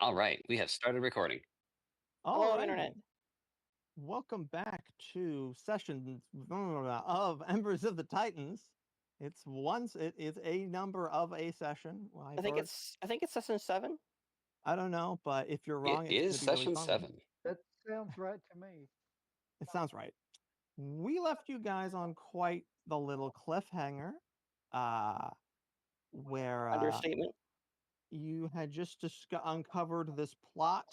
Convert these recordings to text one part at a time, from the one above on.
All right, we have started recording. All Hello, Internet. right. Welcome back to session of Embers of the Titans. It is a number of a session. Well, I think it's session 7. I don't know, but if you're It wrong, it's going is to be really session funny. 7. That sounds right to me. It sounds right. We left you guys on quite the little cliffhanger, uh, where Understatement. you had just uncovered this plot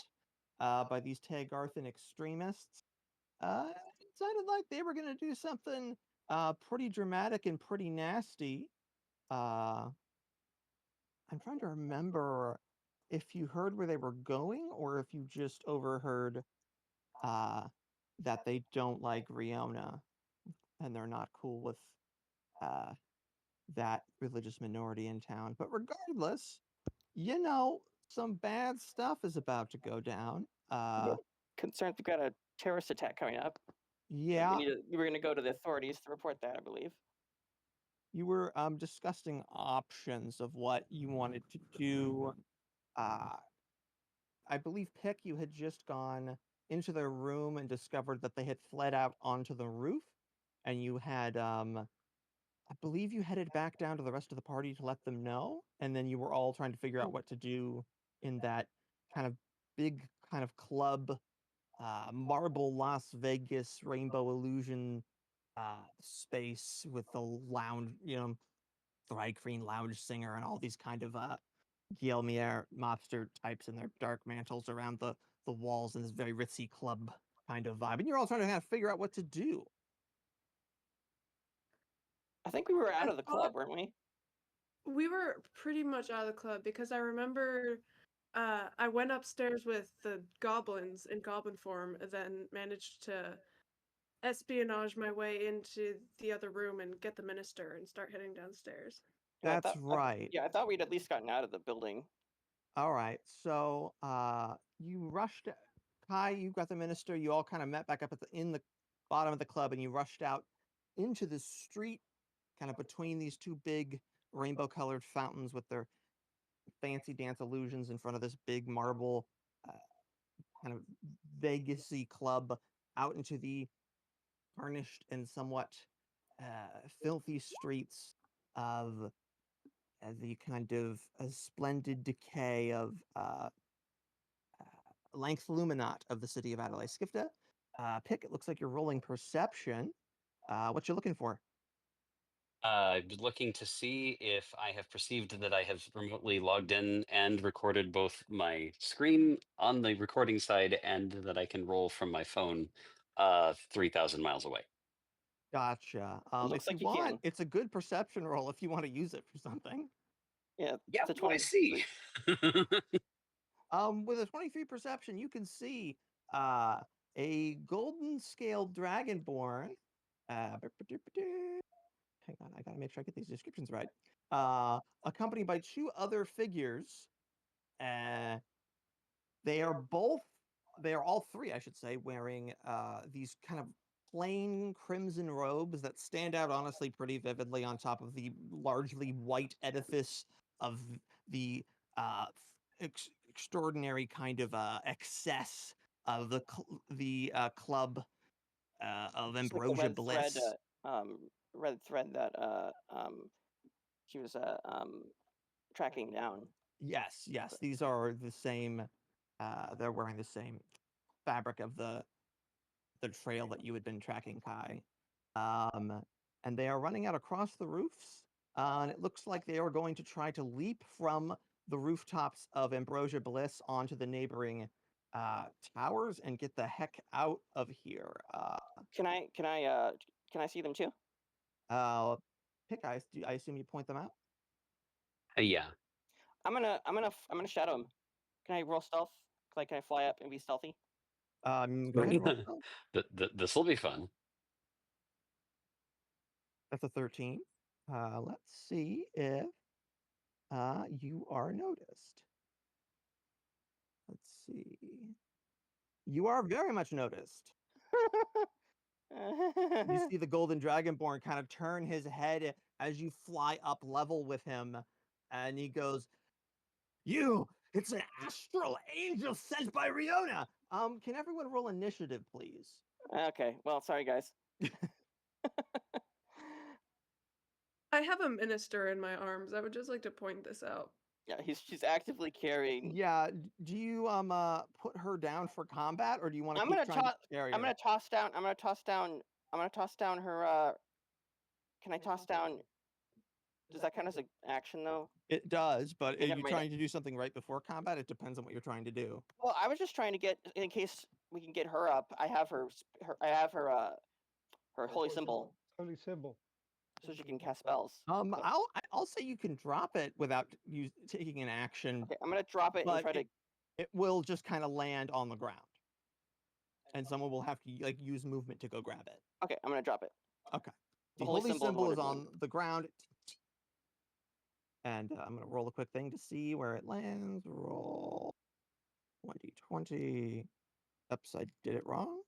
by these Tagarthan extremists. It sounded like they were going to do something pretty dramatic and pretty nasty. Uh, I'm trying to remember if you heard where they were going or if you just overheard uh, that they don't like Riona and they're not cool with uh, that religious minority in town. But regardless, some bad stuff is about to go down. Concerned we've got a terrorist attack coming up. Yeah, We're going to go to the authorities to report that, I believe. you were discussing options of what you wanted to do. Uh, I believe Pick, you had just gone into their room and discovered that they had fled out onto the roof, and you had I believe you headed back down to the rest of the party to let them know, and then you were all trying to figure out what to do in that kind of big kind of club, marble Las Vegas rainbow illusion space with the lounge, drag queen lounge singer and all these kind of Guillermiere mobster types in their dark mantles around the walls in this very ritzy club kind of vibe. And you're all trying to kind of figure out what to do. I think we were out I of the thought club, weren't we? we were pretty much out of the club because I remember I went upstairs with the goblins in goblin form and then managed to espionage my way into the other room and get the minister and start heading downstairs. Yeah, That's right. I thought we'd at least gotten out of the building. All right. So you rushed Kai, you got the minister, you all kind of met back up in the bottom of the club and you rushed out into the street kind of between these two big rainbow colored fountains with their fancy dance illusions in front of this big marble uh, kind of Vegasy club out into the tarnished and somewhat filthy streets of the kind of splendid decay of Lanx Luminat of the city of Adelaide Skifta. Pick, it looks like you're rolling perception. What you looking for? Looking to see if I have perceived that I have remotely logged in and recorded both my screen on the recording side and that I can roll from my phone 3,000 miles away. Gotcha. Looks If you like you want, can. it's a good perception roll if you want to use it for something. Yeah, Yeah, it's a what do I 20. see? With a 23 perception, you can see a golden scaled dragonborn. Hang on, I gotta make sure I get these descriptions right. Accompanied by two other figures. Uh, they are all three, I should say, wearing these kind of plain crimson robes that stand out honestly pretty vividly on top of the largely white edifice of the extraordinary kind of excess of the club of It's like the Ambrosia Bliss. red thread that she was tracking down. Yes, these are the same. They're wearing the same fabric of the trail that you had been tracking, Kai. Um, and they are running out across the roofs. And it looks like they are going to try to leap from the rooftops of Ambrosia Bliss onto the neighboring towers and get the heck out of here. Can I see them too? Uh, I assume you point them out? Yeah. I'm gonna shadow him. Can I roll stealth? Like, can I fly up and be stealthy? Go ahead and roll. Stealth. This will be fun. That's a 13. Let's see if you are noticed. Let's see. You are very much noticed. You see the golden dragonborn kind of turn his head as you fly up level with him, and he goes, "You It's an astral angel sent by Riona. Can everyone roll initiative, please? Okay. Well, sorry guys. I have a minister in my arms. I would just like to point this out. Yeah, she's actively carrying. Yeah. Do you put her down for combat, or do you want to I'm keep gonna trying to toss. carry I'm her? gonna toss down. I'm gonna toss down. I'm gonna toss down her. Can I toss down? Does that count as an action though? It does, but Okay, are never you mind. trying to do something right before combat? It depends on what you're trying to do. Well, I was just trying to get in case we can get her up. I have her. I have her. Her holy symbol, Holy symbol. so she can cast spells. But- I'll say you can drop it without you taking an action, okay, I'm gonna drop it and but try to. it will just kind of land on the ground, and someone will have to like use movement to go grab it. Okay, I'm gonna drop it. Okay. The The holy holy symbol is symbol what is I'm on the ground. And I'm going to roll a quick thing to see where it lands. Roll 2020. Oops, I did it wrong.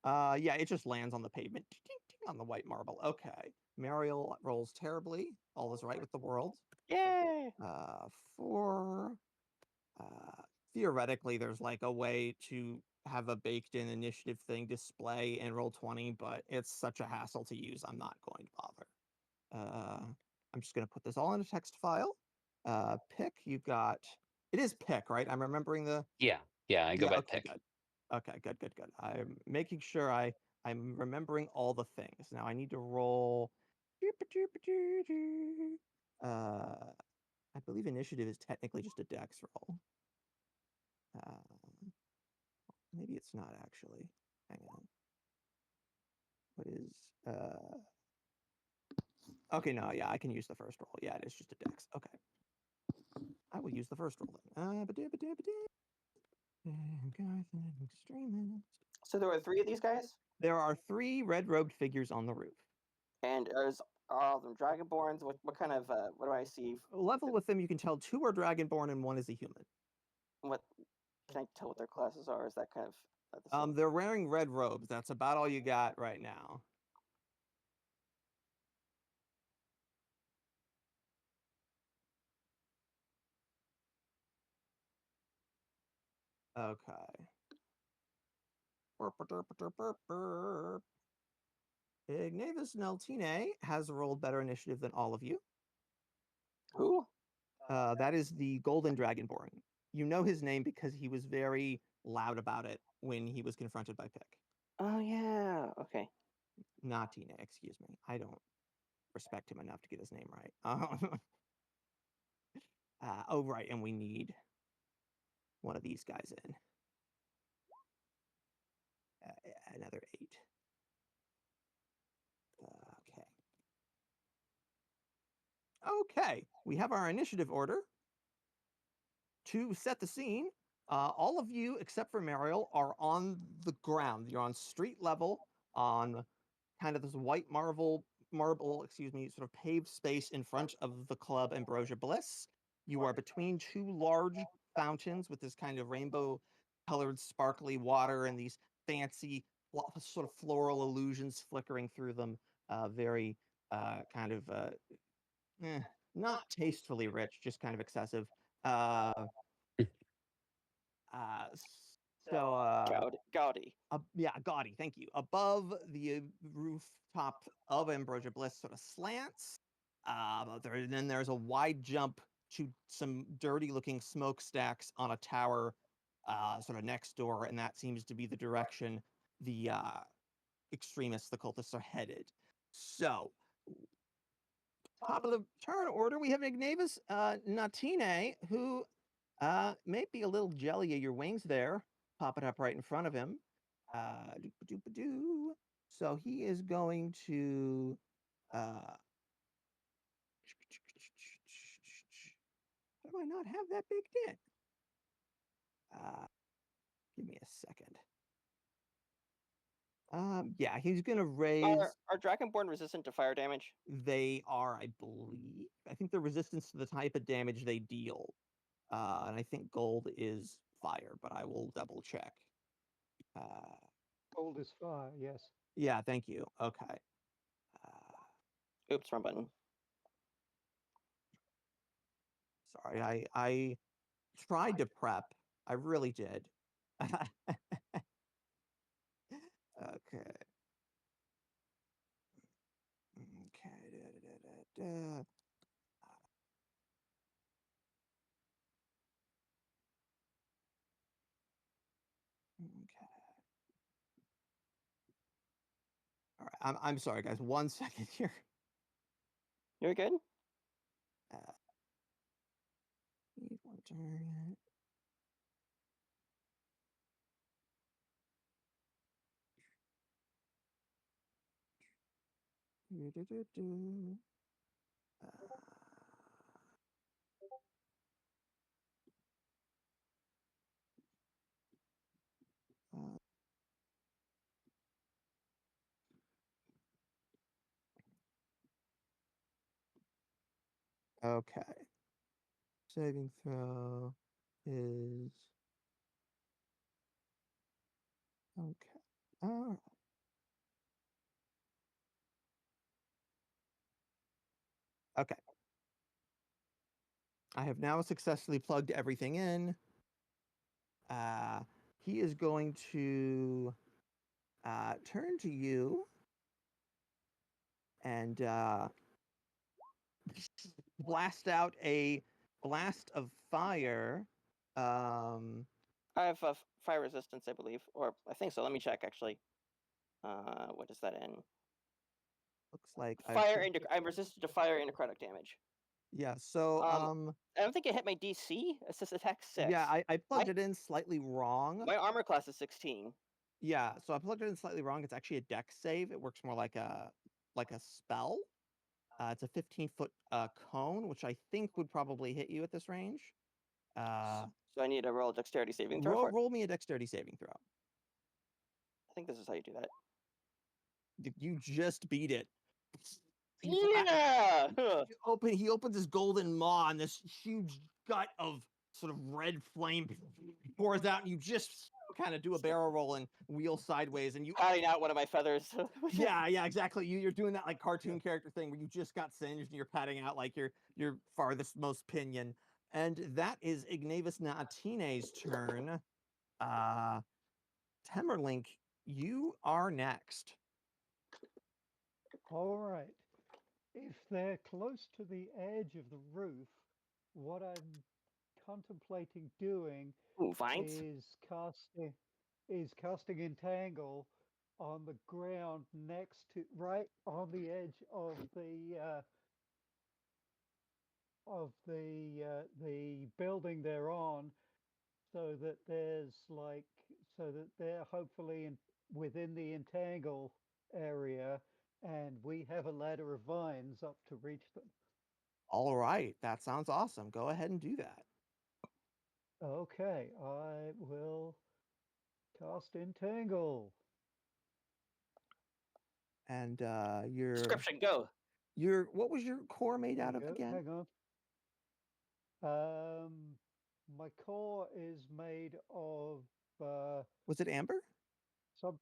Yeah, it just lands on the pavement. Ding, ding, on the white marble. Okay. Mariel rolls terribly. All is right with the world. Yay! 4. Theoretically, there's like a way to have a baked-in initiative thing display and roll 20, but it's such a hassle to use. I'm not going to bother. I'm just going to put this all in a text file. Pick, you've got. It is pick, right? I'm remembering the. Yeah, I go Yeah, by okay, pick. good. Okay, good. I'm making sure I'm remembering all the things. Now I need to roll. I believe initiative is technically just a dex roll. Maybe it's not actually. Hang on. What is Okay, no, yeah, I can use the first roll. Yeah, it is just a dex. Okay. I will use the first roll then. Extremist. So there were 3 of these guys, There are 3 red-robed figures on the roof. and are all of them dragonborns? What kind of what do I see? Level with them, you can tell 2 are dragonborn and 1 is a human. What can I tell what their classes are? Is that kind of the same? They're wearing red robes. That's about all you got right now. Okay. Ignavis Neltine has rolled better initiative than all of you. Who? That is the Golden Dragonborn. You know his name because he was very loud about it when he was confronted by Pick. Oh yeah. Okay. Not Tina, excuse me. I don't respect him enough to get his name right. Oh, right, and we need one of these guys in. Another 8. Okay, we have our initiative order. To set the scene, all of you, except for Mariel, are on the ground. You're on street level, on kind of this white marble, sort of paved space in front of the club Ambrosia Bliss. You are between 2 large fountains with this kind of rainbow-colored, sparkly water and these fancy, sort of floral illusions flickering through them. Very kind of not tastefully rich, just kind of excessive. Uh, Gaudy. Yeah, gaudy. Thank you. Above the rooftop of Ambrosia Bliss, sort of slants. Then there's a wide jump to some dirty-looking smokestacks on a tower, sort of next door, and that seems to be the direction the extremists, the cultists, are headed. So, top of the turn order, we have Ignavis Natine, who may be a little jelly of your wings there, popping up right in front of him. So he is going to. How do I not have that baked in? Give me a second. Yeah, he's gonna raise. Are dragonborn resistant to fire damage? They are, I believe. I think the resistance to the type of damage they deal. And I think gold is fire, but I will double check. Gold is fire, yes. Yeah, thank you. Okay. Oops, wrong button. Sorry, I tried to prep. I really did. Okay. Okay. Okay. All right. I'm sorry, guys. 1 second here. You're good. Need one target. Do-do-do-do. Okay. Saving throw is okay. All right. Okay. I have now successfully plugged everything in. He is going to turn to you and blast out a blast of fire. I have fire resistance, I believe, or I think so. Let me check actually. What is that in? Looks like I'm resistant to fire and necrotic damage. Yeah. So I don't think it hit my DC. It says attack 6. yeah, I plugged it in slightly wrong. My armor class is 16. Yeah, so I plugged it in slightly wrong. It's actually a dex save. It works more like a spell. It's a 15-foot cone, which I think would probably hit you at this range. So I need to roll a dexterity saving throw. Roll me a dexterity saving throw. I think this is how you do that. You just beat it. Yeah. He opens his golden maw, and this huge gut of sort of red flame pours out, and you just kind of do a barrel roll and wheel sideways, and you Patting out one of my feathers. yeah, exactly. You're doing that like cartoon character thing where you just got singed and you're patting out like your farthest most pinion. And that is Ignavis Natine's turn. Temmerlinck, you are next. All right. If they're close to the edge of the roof, what I'm contemplating doing Ooh, vines. is casting entangle on the ground next to right on the edge of the building they're on, so that they're hopefully within the entangle area, and we have a ladder of vines up to reach them. All right, that sounds awesome. Go ahead and do that. Okay, I will cast entangle. And your Description, go. what was your core made out of again? Hang on. My core is made of Was it amber? some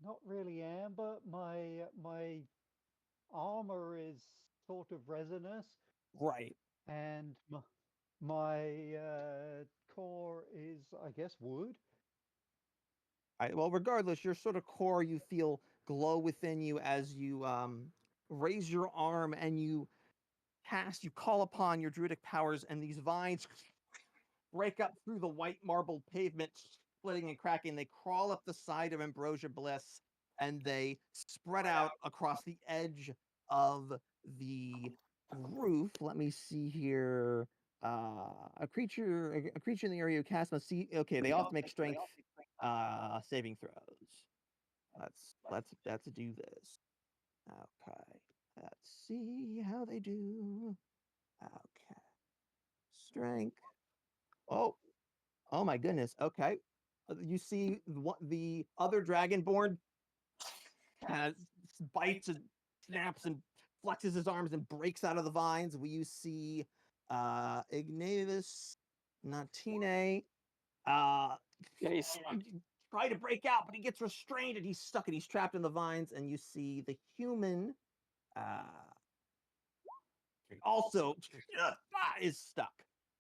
not really amber. My armor is sort of resinous, Right. and my core is, I guess, wood. Well, regardless, your sort of core, you feel glow within you as you raise your arm and you call upon your druidic powers, and these vines break up through the white marble pavement, splitting and cracking. They crawl up the side of Ambrosia Bliss, and they spread out across the edge of the roof. Let me see here. A creature in the area you cast must see. Okay, they all have to make strength saving throws. Let's do this. Okay. Let's see how they do. Okay. Strength. Oh my goodness. Okay. You see the other dragonborn kind of bites and snaps and flexes his arms and breaks out of the vines. You see Ignavis Natine Nice. try to break out, but he gets restrained and he's stuck and he's trapped in the vines. And you see the human also is stuck.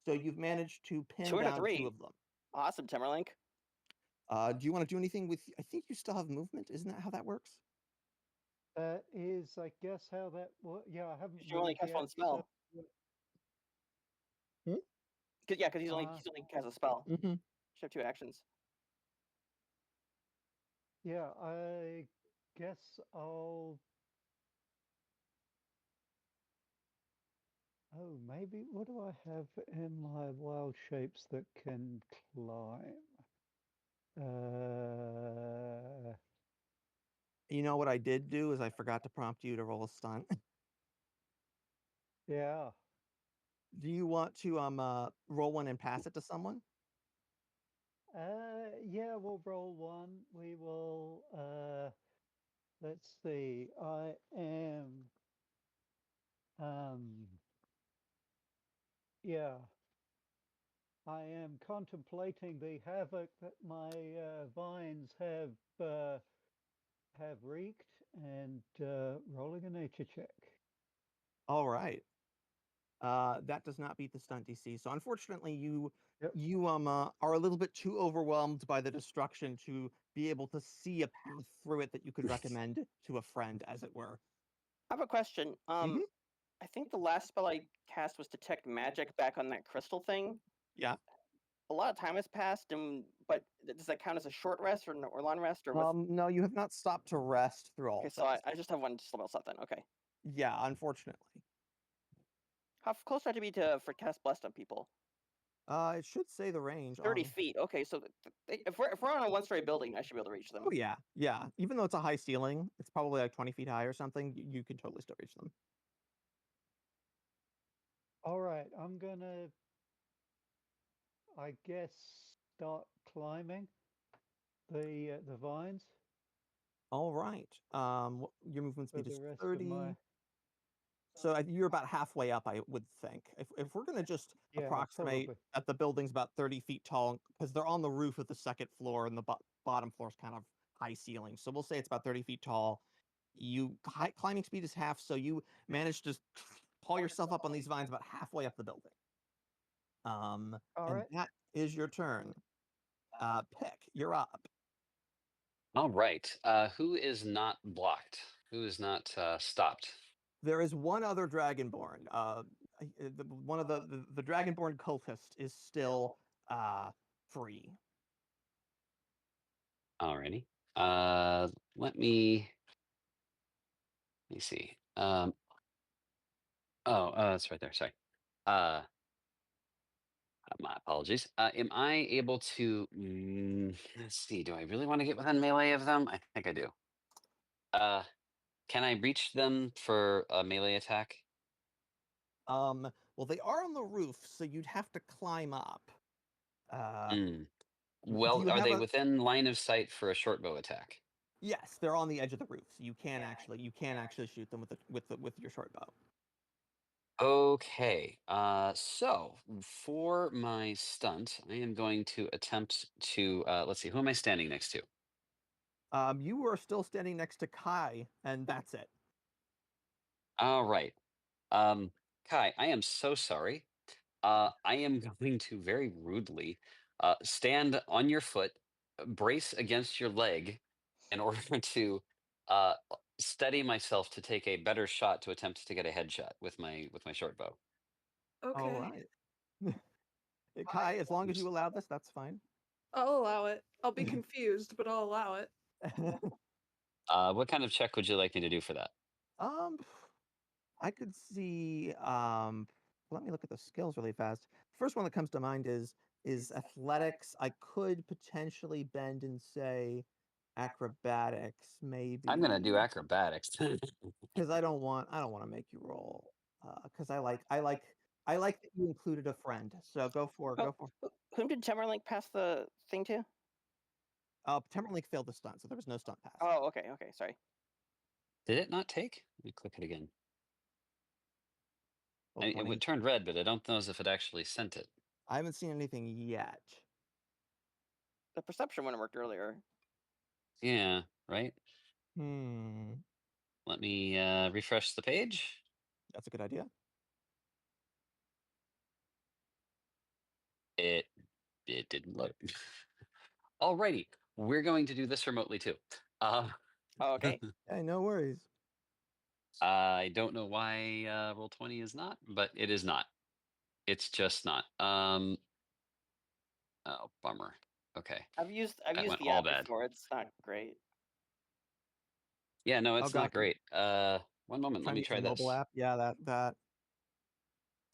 So you've managed to pin 2 out of down 3. 2 of them. Awesome, Temmerlinck. Do you want to do anything with? I think you still have movement. Isn't that how that works? That is, I guess, how that works. Yeah, I haven't You only moved cast yet. one spell. Hmm? Because he's only has a spell. Mm-hmm. Should have 2 actions. Yeah, I guess I'll. Oh, maybe. What do I have in my wild shapes that can climb? You know what I did do is I forgot to prompt you to roll a stunt. Yeah. Do you want to roll one and pass it to someone? Yeah, we'll roll one. We will. Let's see. I am. Yeah. I am contemplating the havoc that my vines have wreaked, and rolling a nature check. All right. That does not beat the stunt DC. So unfortunately, you Yep. are a little bit too overwhelmed by the destruction to be able to see a path through it that you could recommend to a friend, as it were. I have a question. Mhm. I think the last spell I cast was detect magic back on that crystal thing. Yeah. A lot of time has passed, but does that count as a short rest or long rest or what's? No, you have not stopped to rest through all Okay, of so this. I just have one spell slot then. Okay. Yeah, unfortunately. How close do I have to be for cast blessed on people? It should say the range 30 on. feet. Okay, so if we're on a one-story building, I should be able to reach them. Oh yeah, yeah. Even though it's a high ceiling, it's probably like 20 feet high or something. You can totally still reach them. All right, I'm gonna, I guess, start climbing the vines All right. Your movement for speed the is rest 30. of my. So you're about halfway up, I would think. If we're gonna just Yeah, approximate probably. that the building's about 30 feet tall, because they're on the roof of the second floor, and the bottom floor is kind of high ceiling. So we'll say it's about 30 feet tall. Climbing speed is half, so you manage to haul yourself up on these vines about halfway up the building. All And right. that is your turn. Pick, you're up. All right. Who is not blocked? Who is not stopped? There is one other dragonborn. One of the dragonborn cultist is still free. Alrighty. Let me see. It's right there. Sorry. My apologies. Am I able to? Let's see. Do I really want to get within melee of them? I think I do. Can I reach them for a melee attack? Well, they are on the roof, so you'd have to climb up. Mm. Do Well, you are have they a? within line of sight for a short bow attack? Yes, they're on the edge of the roof, so you can actually shoot them with your short bow. Okay. So for my stunt, I am going to attempt to let's see, who am I standing next to? You are still standing next to Kai, and that's it. All right. Kai, I am so sorry. I am going to very rudely stand on your foot, brace against your leg in order to uh, steady myself to take a better shot to attempt to get a headshot with my short bow. All Okay. right. Kai, as long as you allow this, that's fine. I'll allow it. I'll be confused, but I'll allow it. What kind of check would you like me to do for that? um, I could see. Let me look at the skills really fast. First one that comes to mind is athletics. I could potentially bend and say acrobatics, I'm gonna maybe, do acrobatics. because I don't want to make you roll. Because I like that you included a friend. So go for it. Oh, Go for it. whom did Temmerlinck pass the thing to? Temperlink failed the stunt, so there was no stunt pass. Oh, okay, sorry. Did it not take? Let me click it again. Roll It 20. turned red, but I don't know as if it actually sent it. I haven't seen anything yet. The perception one worked earlier. Yeah, right. Hmm. Let me refresh the page. That's a good idea. It didn't load. Alrighty, we're going to do this remotely too. Oh, okay. Hey, no worries. I don't know why Roll20 is not, but it is not. It's just not. Oh, bummer. Okay. I've used That went the all app bad. before. It's not great. Yeah, no, it's not gotcha. great. One moment, let Trying to me use try the mobile this. app. Yeah, that. It's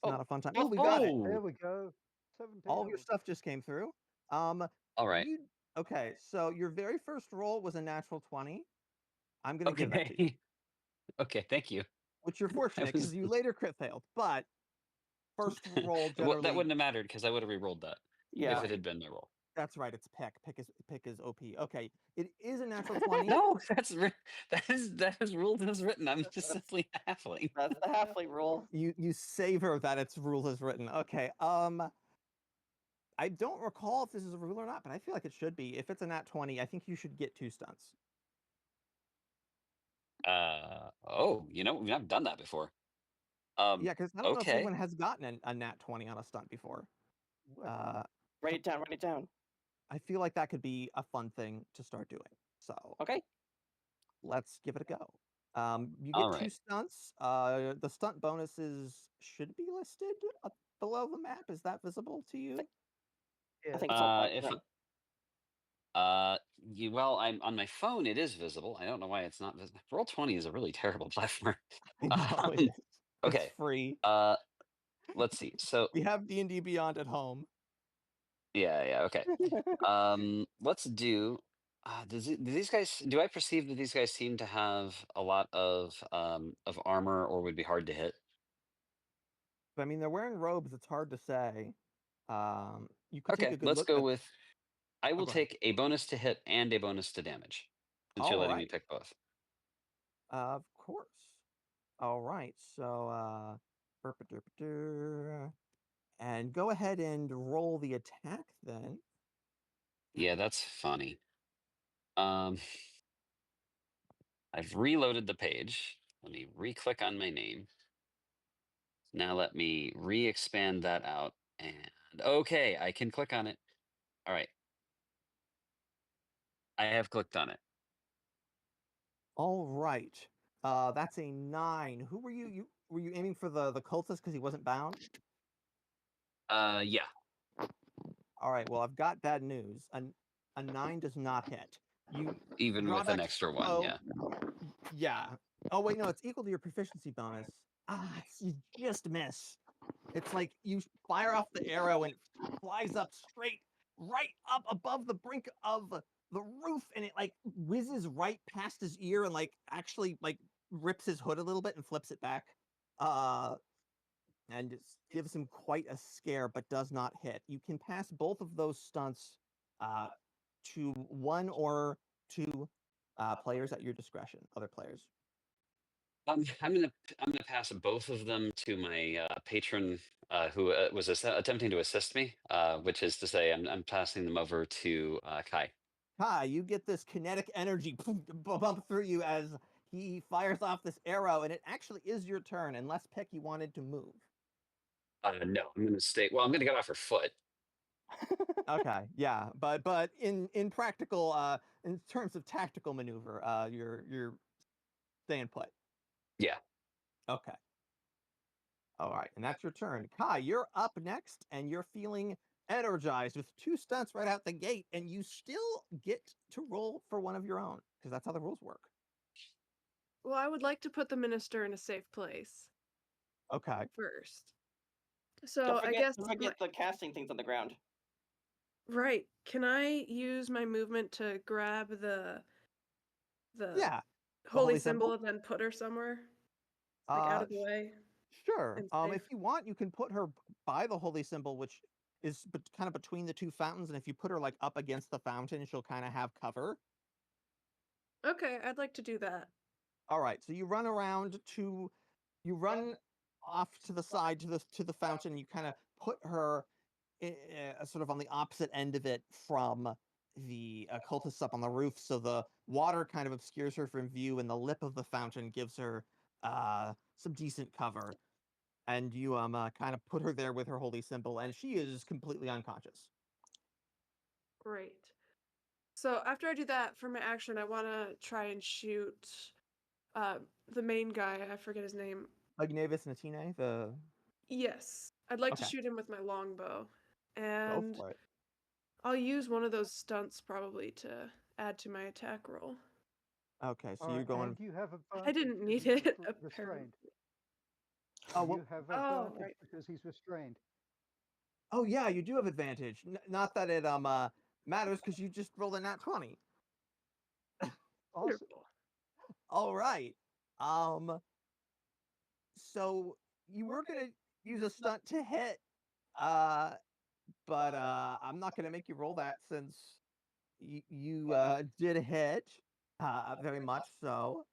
Oh, not a fun time. oh, Oh, we got it. There we go. 17 All of your hours. stuff just came through. All right. Okay, so your very first roll was a natural 20. I'm gonna give that to you, Okay. Okay, thank you. which you're fortunate was- because you later crit failed. But first roll Well, generally. that wouldn't have mattered because I would have re-rolled that yeah. if it had been my roll. That's right. It's Pick. Pick is OP. Okay, it is a natural 20. No, that is ruled as written. I'm just simply a halfling. That's the halfling rule. You savor that its rule is written. Okay. I don't recall if this is a rule or not, but I feel like it should be. If it's a nat 20, I think you should get 2 stunts. Oh, we've not done that before. Yeah, because I don't know if Okay. anyone has gotten a nat 20 on a stunt before. Write it down. Write it down. I feel like that could be a fun thing to start doing. So Okay. let's give it a go. You All get 2 right. stunts. The stunt bonuses should be listed up below the map. Is that visible to you? I think so. But, If yeah. well, I'm on my phone. It is visible. I don't know why it's not visible. Roll20 is a really terrible platform. I know it Um, is. okay. It's free. Let's see. So We have D&D Beyond at home. yeah. Okay. Let's do. Do these guys? Do I perceive that these guys seem to have a lot of armor, or would be hard to hit? I mean, they're wearing robes. It's hard to say. You could take Okay, a good let's look go at. with. I Oh, will go ahead. take a bonus to hit and a bonus to damage, since you're All letting me right. pick both. Of course. All right. So, burp-a-derp-a-der. And go ahead and roll the attack then. Yeah, that's funny. I've reloaded the page. Let me re-click on my name. Now let me re-expand that out. And okay, I can click on it. All right. I have clicked on it. All right. That's a 9. Who were you? Were you aiming for the cultist because he wasn't bound? Yeah. All right. Well, I've got bad news. A 9 does not hit. You Even draw with an back extra your one, bow. yeah. Yeah. Oh wait, no, it's equal to your proficiency bonus. You just miss. It's like you fire off the arrow and it flies up straight, right up above the brink of the roof, and it like whizzes right past his ear and like actually like rips his hood a little bit and flips it back. And it gives him quite a scare, but does not hit. You can pass both of those stunts to 1 or 2 players at your discretion. Other players. I'm gonna pass both of them to my patron who was attempting to assist me, which is to say, I'm passing them over to Kai. Kai, you get this kinetic energy bump through you as he fires off this arrow, and it actually is your turn, unless Pick you wanted to move. No, I'm gonna stay. Well, I'm gonna get off her foot. Okay, yeah, but in practical, in terms of tactical maneuver, you're staying put. Yeah. Okay. All right, and that's your turn. Kai, you're up next, and you're feeling energized with 2 stunts right out the gate, and you still get to roll for one of your own, because that's how the rules work. Well, I would like to put the minister in a safe place Okay. first. So Don't I forget, guess don't forget the casting things on the ground. right. Can I use my movement to grab the Yeah. holy symbol and then put her somewhere? Like out of the way? Sure. and safe? If you want, you can put her by the holy symbol, which is kind of between the 2 fountains, and if you put her like up against the fountain, she'll kind of have cover. Okay, I'd like to do that. All right. So you run off to the side to the fountain. And you kind of put her sort of on the opposite end of it from the cultists up on the roof, so the water kind of obscures her from view, and the lip of the fountain gives her some decent cover. and you kind of put her there with her holy symbol, and she is completely unconscious. Great. So after I do that, for my action, I want to try and shoot the main guy. I forget his name. Ignavis Natine, the Yes. I'd like to Okay. shoot him with my longbow. go And for it. I'll use one of those stunts probably to add to my attack roll. Okay, so All you're right, going. and you have I didn't advantage need because he's it, restrained. apparently. Oh, You well, have Oh, advantage right. because he's restrained. oh yeah, you do have advantage. Not that it matters because you just rolled a nat 20. Also, Wonderful. All right. So you were gonna use a stunt to hit, uh, but I'm not gonna make you roll that since you did hit, very much so.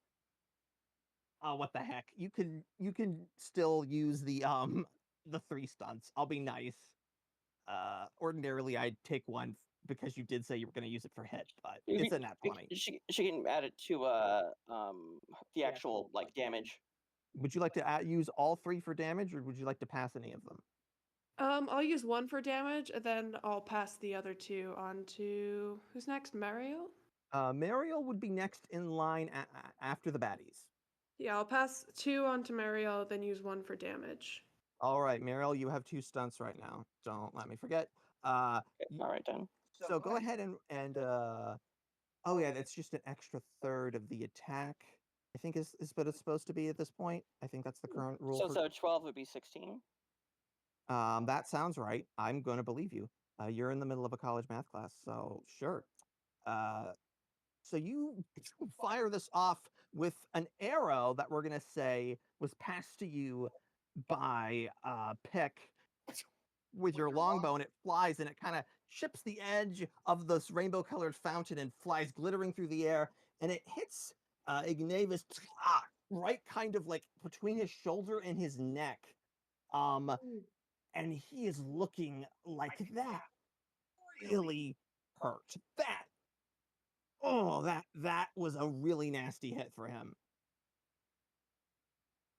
Oh, what the heck? You can still use the 3 stunts. I'll be nice. Ordinarily I'd take one because you did say you were gonna use it for hit, but it's a nat 20. She can add it to the actual like damage. Would you like to use all 3 for damage, or would you like to pass any of them? I'll use one for damage, and then I'll pass the other 2 on to who's next? Mariel? Mariel would be next in line after the baddies. Yeah, I'll pass 2 on to Mariel, then use 1 for damage. All right, Mariel, you have 2 stunts right now. Don't let me forget. All right then. So go ahead and oh yeah, that's just an extra third of the attack. I think is what it's supposed to be at this point. I think that's the current rule. So 12 would be 16. That sounds right. I'm going to believe you. You're in the middle of a college math class, so sure. So you fire this off with an arrow that we're going to say was passed to you by Pick with your longbow, and it flies and it kind of chips the edge of this rainbow colored fountain and flies glittering through the air, and it hits Ignavis right kind of like between his shoulder and his neck. And he is looking like that really hurt. That was a really nasty hit for him.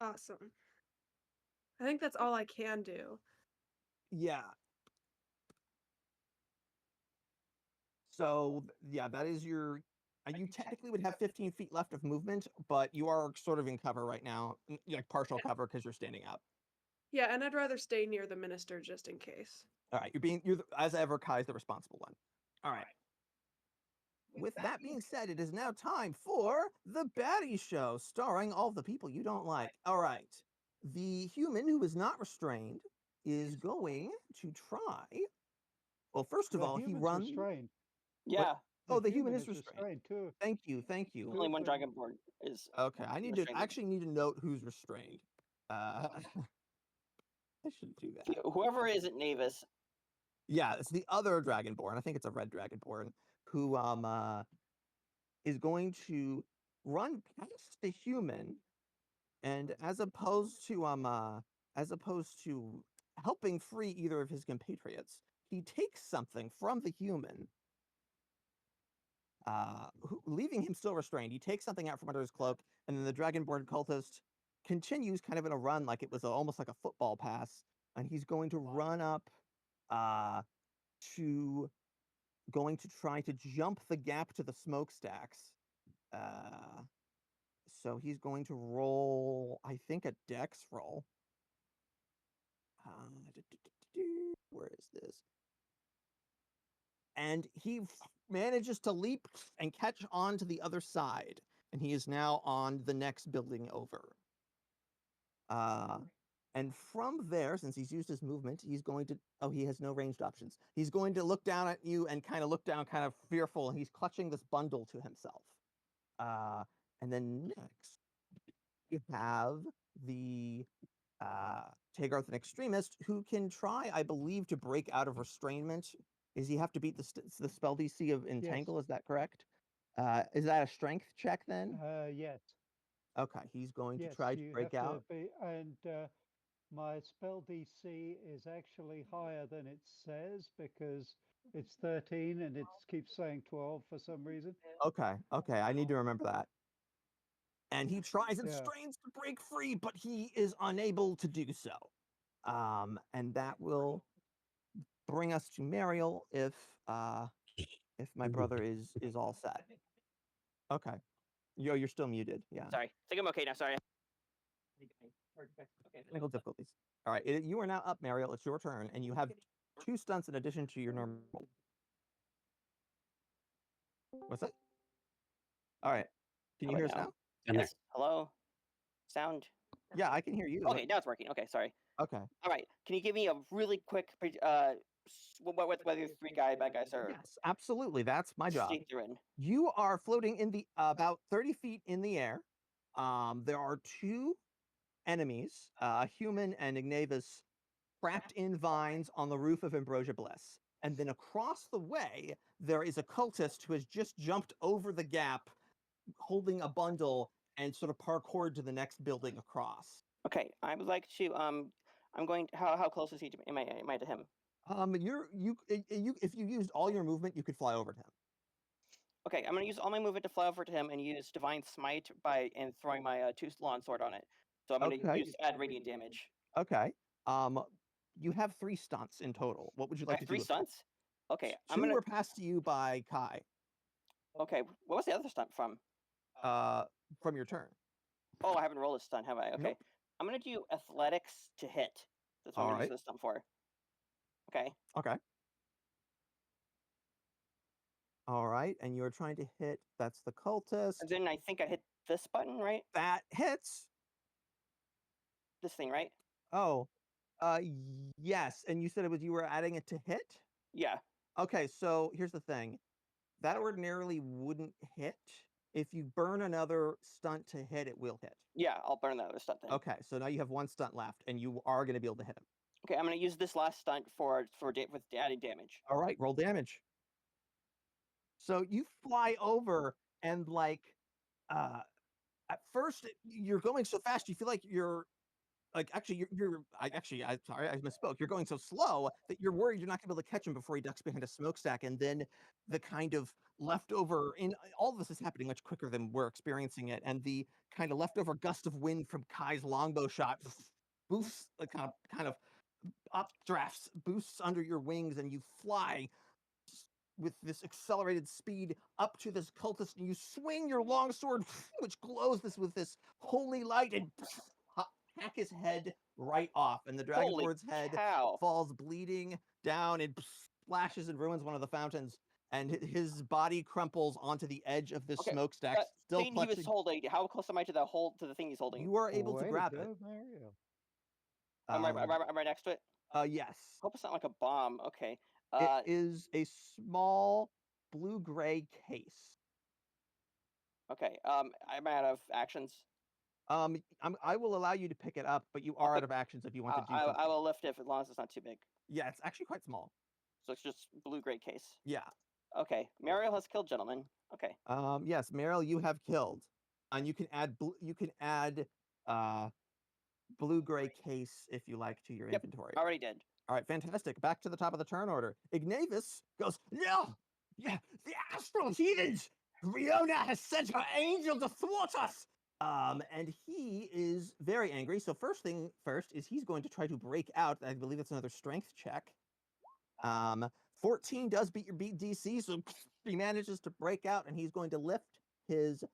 Awesome. I think that's all I can do. Yeah. So yeah, that is your. You technically would have 15 feet left of movement, but you are sort of in cover right now, like partial cover because you're standing up. Yeah, and I'd rather stay near the minister just in case. All right, as ever, Kai's the responsible one. All right. With that being said, it is now time for the Baddie Show, starring all the people you don't like. All right. The human who is not restrained is going to try. Well, first of all, he human's runs. restrained. Yeah. Oh, the human is restrained too. Thank you. Only one dragonborn is. Okay, I actually need to note who's restrained. I shouldn't do that. Whoever isn't Navis. Yeah, it's the other dragonborn. I think it's a red dragonborn who is going to run past the human, and as opposed to helping free either of his compatriots, he takes something from the human, leaving him still restrained. He takes something out from under his cloak, and then the dragonborn cultist continues kind of in a run like it was almost like a football pass, and he's going to run up to try to jump the gap to the smokestacks. So he's going to roll, I think, a dex roll. Where is this? And he manages to leap and catch on to the other side. And he is now on the next building over. And from there, since he's used his movement, he's going to, he has no ranged options. He's going to look down at you and kind of look down, kind of fearful, and he's clutching this bundle to himself. And then next, you have the Tagarth, an extremist, who can try, I believe, to break out of restrainment. Is he have to beat the spell DC of Entangle? Yes. Is that correct? Is that a strength check then? Yes. Okay, he's going to try to break out. My spell DC is actually higher than it says because it's 13 and it keeps saying 12 for some reason. Okay, I need to remember that. and he tries and Yeah. strains to break free, but he is unable to do so. And that will bring us to Mariel if my brother is all set. Okay. You're still muted. Yeah. Sorry. I think I'm okay now. Sorry. Technical difficulties. All right. You are now up, Mariel. It's your turn, and you have 2 stunts in addition to your normal. What's that? All right. Can How you hear us about now? And there. Yes. Hello. Sound. Yeah, I can hear you. Okay, now it's working. Okay, sorry. Okay. All right. Can you give me a really quick whether 3 bad guys are Yes, absolutely. That's my job. state they're in? You are floating in the about 30 feet in the air. There are 2 enemies, a human and Ignavis, trapped in vines on the roof of Ambrosia Bliss. And then across the way, there is a cultist who has just jumped over the gap, holding a bundle and sort of parkoured to the next building across. Okay, I would like to I'm going how close is he to am I to him? You if you used all your movement, you could fly over to him. Okay, I'm gonna use all my movement to fly over to him and use Divine Smite and throwing my 2 long sword on it. So I'm gonna Okay. add radiant damage. Okay. You have 3 stunts in total. What would you I like have to do 3 with them? stunts? Okay, I'm 2 gonna were passed to you by Kai okay, what was the other stunt from? from your turn. Oh, I haven't rolled a stunt, have I? Okay. Nope. I'm gonna do athletics to hit. That's what I'm All gonna use right. this stunt for. Okay. Okay. All right. And you're trying to hit. That's the cultist. And then I think I hit this button, right? That hits. This thing, right? Oh, yes. And you said it was you were adding it to hit? Yeah. Okay. So here's the thing that ordinarily wouldn't hit. If you burn another stunt to hit, it will hit. Yeah, I'll burn that other stunt then. Okay. So now you have 1 stunt left, and you are going to be able to hit him. Okay, I'm gonna use this last stunt with adding damage. All right. Roll damage. So you fly over and at first you're going so fast you feel like you're actually I'm sorry, I misspoke. You're going so slow that you're worried you're not gonna be able to catch him before he ducks behind a smokestack, and then the kind of leftover in all of this is happening much quicker than we're experiencing it, and the kind of leftover gust of wind from Kai's longbow shot boosts kind of updrafts boosts under your wings, and you fly with this accelerated speed up to this cultist, and you swing your long sword, which glows with this holy light, and hack his head right off. And the dragonborn's head Cow. falls bleeding down and splashes and ruins one of the fountains. And his body crumples onto the edge of this smokestack, still Saying he was clutching. holding. How close am I to the thing he's holding? You are able to Way grab it. go, Mariel. I'm right next to it. Yes. Hope it's not like a bomb. Okay. It is a small blue-gray case. Okay. I'm out of actions. I will allow you to pick it up, but you are out of actions if you want to do something. I will lift it as long as it's not too big. Yeah, it's actually quite small. So it's just blue-gray case. Yeah. Okay. Mariel has killed gentlemen. Okay. Yes, Mariel, you have killed, and you can add blue-gray case if you like to your inventory. Already did. All right, fantastic. Back to the top of the turn order. Ignavis goes, no, yeah, the astral heathens. Riona has sent her angel to thwart us. And he is very angry. So first thing first is he's going to try to break out. I believe it's another strength check. 14 does beat your DC, so he manages to break out, and he's going to lift his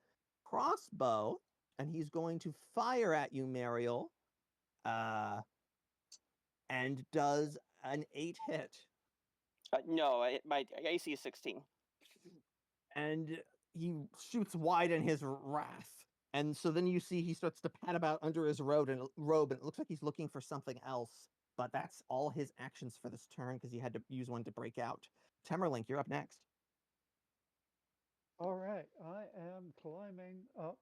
crossbow, and he's going to fire at you, Mariel. And does an 8 hit. No, my AC is 16. And he shoots wide in his wrath. And so then you see he starts to pat about under his robe, and it looks like he's looking for something else. But that's all his actions for this turn because he had to use one to break out. Temmerlinck, you're up next. All right, I am climbing up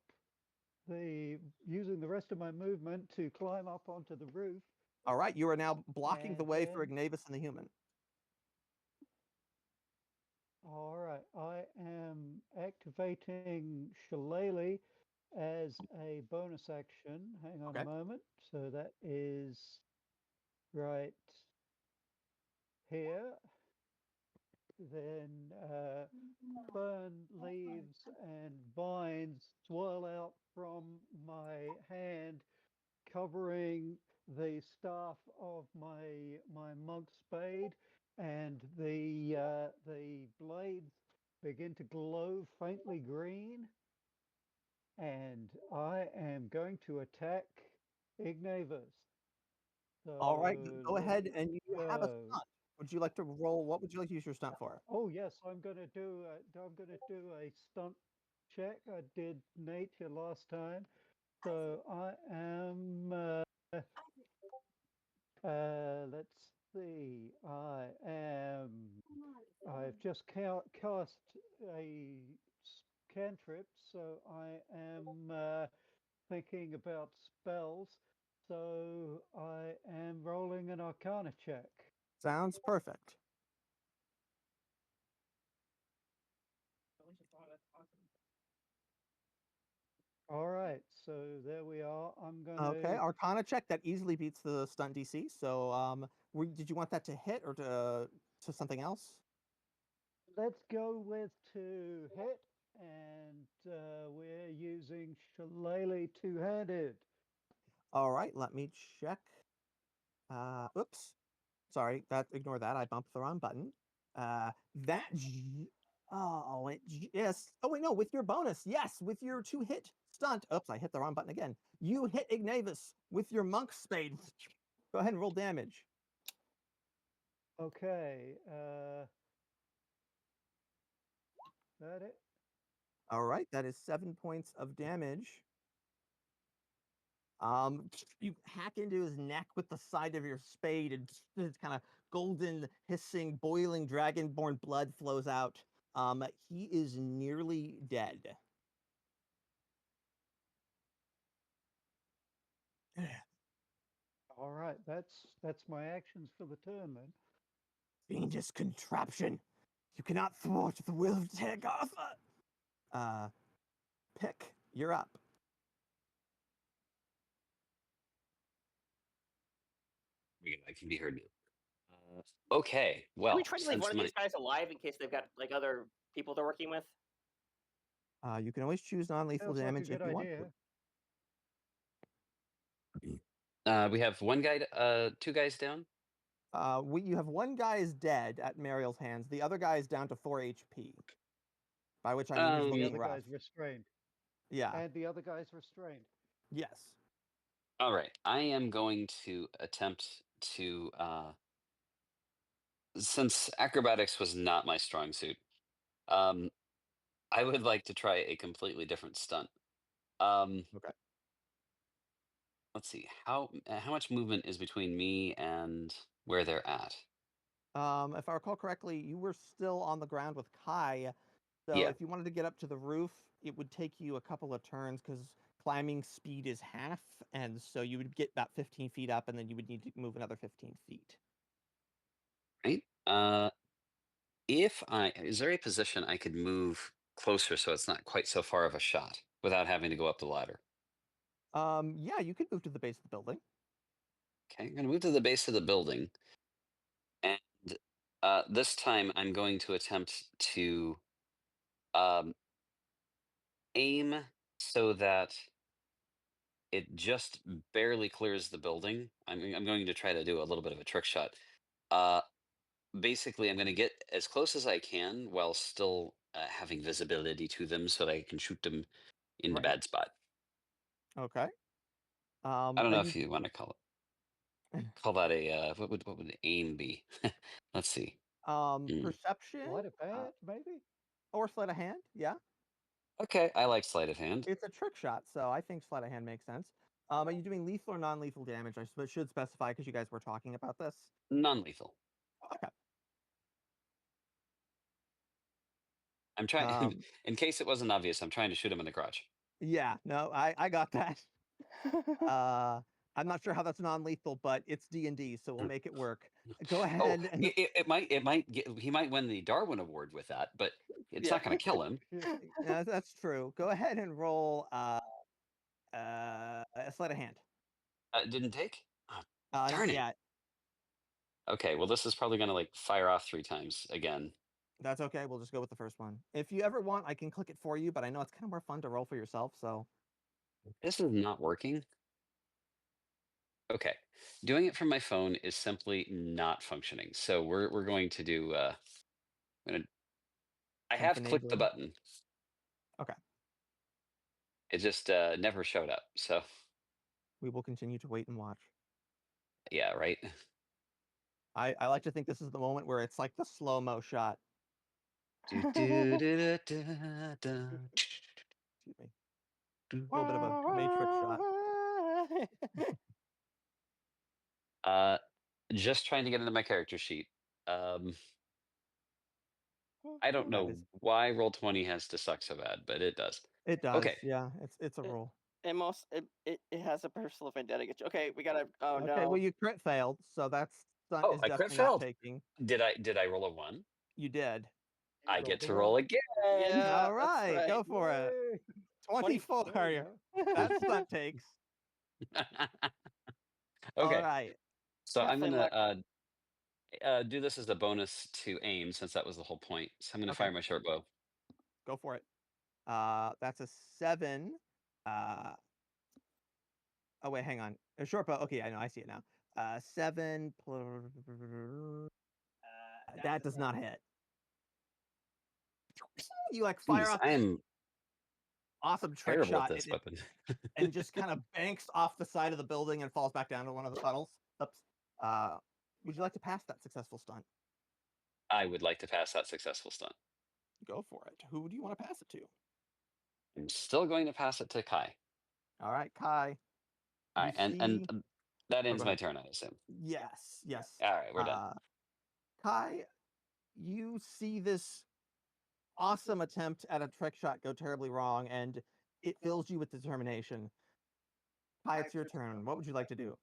using the rest of my movement to climb up onto the roof. All right, you are now blocking the way for And- Ignavis and the human. All right, I am activating Shillelagh as a bonus action. Hang on Okay. a moment. So that is right here. then fern leaves and vines swirl out from my hand, covering the staff of my monk spade, and the blades begin to glow faintly green. And I am going to attack Ignavus. All right, So go let's ahead, and you have a go. stunt. Would you like to roll? What would you like to use your stunt for? Oh yes, I'm going to do a stunt check. I did nature last time, so I am. Let's see. I've just cast a cantrip, so I am thinking about spells. So I am rolling an Arcana check. Sounds perfect. All right, so there we are. I'm Okay, gonna. Arcana check that easily beats the stunt DC. So, did you want that to hit or to something else? Let's go with to hit, and we're using Shillelagh two-handed. All right, let me check. Oops. Sorry, ignore that. I bumped the wrong button. Yes. Oh wait, no, with your bonus. Yes, with your 2-hit stunt. Oops, I hit the wrong button again. You hit Ignavus with your monk spade. Go ahead and roll damage. Okay, that it? All right, that is 7 points of damage. You hack into his neck with the side of your spade, and this kind of golden, hissing, boiling dragonborn blood flows out. He is nearly dead. All right, that's my actions for the turn then. Fiendish contraption! You cannot thwart the will of Tegartha! Pick, you're up. I can be heard now. Okay, Can well, we try to leave since one of my these guys alive in case they've got like other people they're working with? You can always choose non-lethal Sounds like a damage if good you want idea. to. we have one guy, two guys down. You have one guy is dead at Mariel's hands. The other guy is down to 4 HP. By which I mean he's And the looking other rough. guy's restrained. Yeah. And the other guy's restrained. Yes. All right, I am going to attempt to, since acrobatics was not my strong suit, um, I would like to try a completely different stunt. Okay. Let's see how much movement is between me and where they're at. If I recall correctly, you were still on the ground with Kai. So Yeah, if you wanted to get up to the roof, it would take you a couple of turns because climbing speed is half, and so you would get about 15 feet up, and then you would need to move another 15 feet. right. If I is there a position I could move closer so it's not quite so far of a shot without having to go up the ladder? Yeah, you could move to the base of the building. Okay, I'm going to move to the base of the building, and this time I'm going to attempt to um, aim so that it just barely clears the building. I'm going to try to do a little bit of a trick shot. Uh, Basically, I'm going to get as close as I can while still having visibility to them so that I can shoot them in the Right. bad spot. Okay. I don't Are know you if you want to call that a what would aim be? Let's see. perception Sleight of hand, maybe? or sleight of hand? Yeah, Okay, I like sleight of hand. it's a trick shot, so I think sleight of hand makes sense. Are you doing lethal or non-lethal damage? Should specify because you guys were talking about this. Non-lethal. Okay. I'm trying Um, in case it wasn't obvious, I'm trying to shoot him in the crotch. yeah, no, I got that. Uh, I'm not sure how that's non-lethal, but it's D&D, so we'll make it work. Go Oh, ahead and it might get he might win the Darwin Award with that, but it's yeah, not going to kill him. yeah, that's true. Go ahead and roll a sleight of hand. Didn't take? Oh, Not darn it. yet. Okay, well this is probably going to like fire off 3 times again. That's okay. We'll just go with the first one. If you ever want, I can click it for you, but I know it's kind of more fun to roll for yourself. So This is not working. Okay, doing it from my phone is simply not functioning. So we're going to do. I'm gonna. I have something clicked the enabling. button. Okay. It just never showed up. So We will continue to wait and watch. yeah, right. I like to think this is the moment where it's like the slow-mo shot. Do, do, do, do, do, do. Excuse me. A little bit of a Matrix shot. Just trying to get into my character sheet. I don't That know is, why Roll20 has to suck so bad, but it does. it does. Okay. Yeah, it's a roll. It has a personal vendetta against you. Okay, we gotta. Oh Okay, no. well you crit failed, so that's stunt Oh, is I crit definitely not failed. taking. Did I roll a 1? You did. I Roll get the to roll one. again. Yeah, All that's right, right. go for it. Yay! 24. There you go. That stunt takes. All Okay, right. so I'm Definitely gonna do this as a bonus to aim since that was the whole point. So I'm gonna Okay. fire my short bow. Go for it. That's a 7. Oh wait, hang on. A short bow. Okay, I know. I see it now. 7. That does not hit. You like fire Jeez, off I this am awesome trick terrible at shot, this and weapon. and just kind of banks off the side of the building and falls back down to one of the puddles. Oops. Would you like to pass that successful stunt? I would like to pass that successful stunt. Go for it. Who do you want to pass it to? I'm still going to pass it to Kai. All right, Kai. All You right, and see. that Oh, ends go my ahead. turn, I assume. Yes, yes. All right, we're done. Kai, you see this awesome attempt at a trick shot go terribly wrong, and it fills you with determination. Kai, it's your turn. What would you like to do?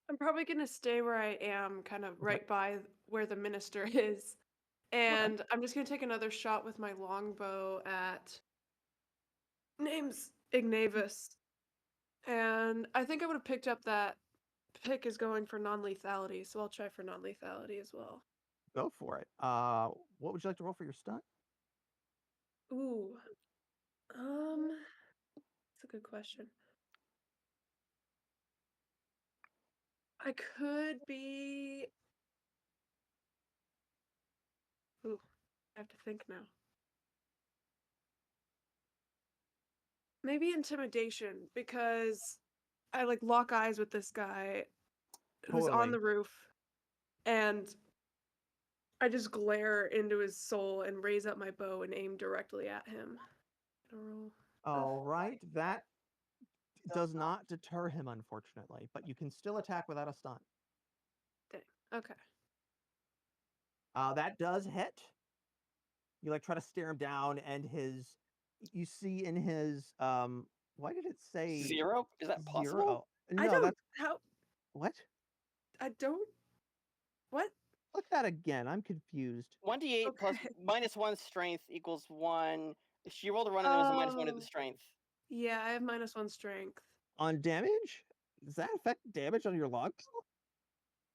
I'm probably gonna stay where I am, kind of right by where the minister is. And I'm just gonna take another shot with my longbow at name's Ignavus. And I think I would have picked up that Pick is going for non-lethality, so I'll try for non-lethality as well. Go for it. What would you like to roll for your stunt? Ooh. That's a good question. I could be. Ooh, I have to think now. Maybe intimidation, because I like lock eyes with this guy who's on the roof, and I just glare into his soul and raise up my bow and aim directly at him. All right, that does not deter him, unfortunately, but you can still attack without a stunt. Dang. Okay. That does hit. You like try to stare him down, and you see in his why did it say 0? Is that possible? 0? I No, don't. that's How? what? I don't. What? Look that again. I'm confused. 1d8 plus Okay. -1 strength equals 1. If she rolled a run and there was a -1 to the strength. Yeah, I have -1 strength. On damage? Does that affect damage on your log?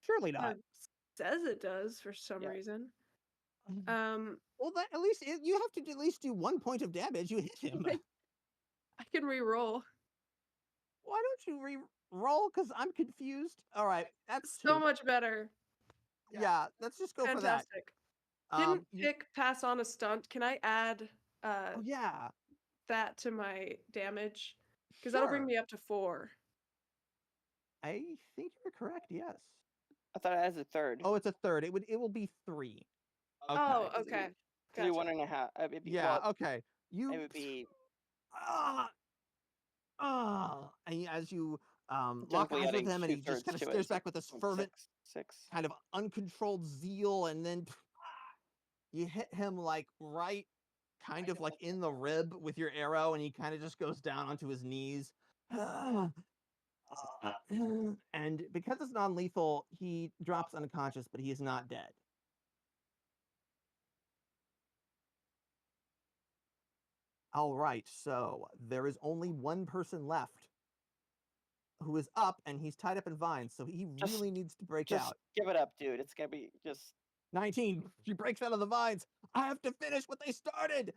Surely not. Says it does for some Yeah. reason. Well, that at least you have to at least do 1 point of damage. You hit him. I can re-roll. Why don't you re-roll? Because I'm confused. All right, that's So 2. much better. Yeah, let's just go for that. Fantastic. Didn't You, Pick pass on a stunt? Can I add oh yeah, that to my damage? Because that'll bring sure. me up to 4. I think you're correct. Yes. I thought it has a third. Oh, it's a third. It will be 3. Okay. Oh, okay. Could be Gotcha. 1.5. It'd be, Yeah. well, Okay. You. it would be And as you lock technically eyes with adding him, and he 2/3 just kind of to it. stares back with this fervent, 6. kind of uncontrolled zeal, and then you hit him like right, kind of like in the rib with your arrow, and he kind of just goes down onto his knees. And because it's non-lethal, he drops unconscious, but he is not dead. All right, so there is only one person left who is up, and he's tied up in vines, so he really needs to break Just out. give it up, dude. It's gonna be just. 19. She breaks out of the vines. I have to finish what they started.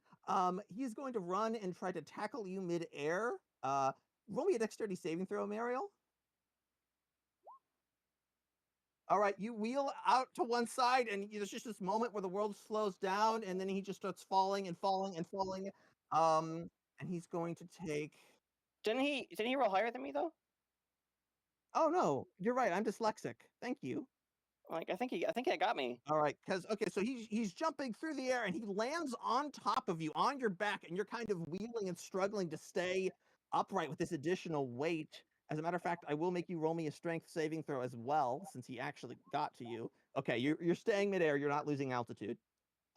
He's going to run and try to tackle you mid-air. Roll me a dexterity saving throw, Mariel. All right, you wheel out to one side, and there's just this moment where the world slows down, and then he just starts falling and falling and falling. And he's going to take. Didn't he roll higher than me though? Oh no, you're right. I'm dyslexic. Thank you. Like I think he got me. All right, because okay, so he's jumping through the air and he lands on top of you on your back, and you're kind of wheeling and struggling to stay upright with this additional weight. As a matter of fact, I will make you roll me a strength saving throw as well, since he actually got to you. Okay, you're staying midair. You're not losing altitude.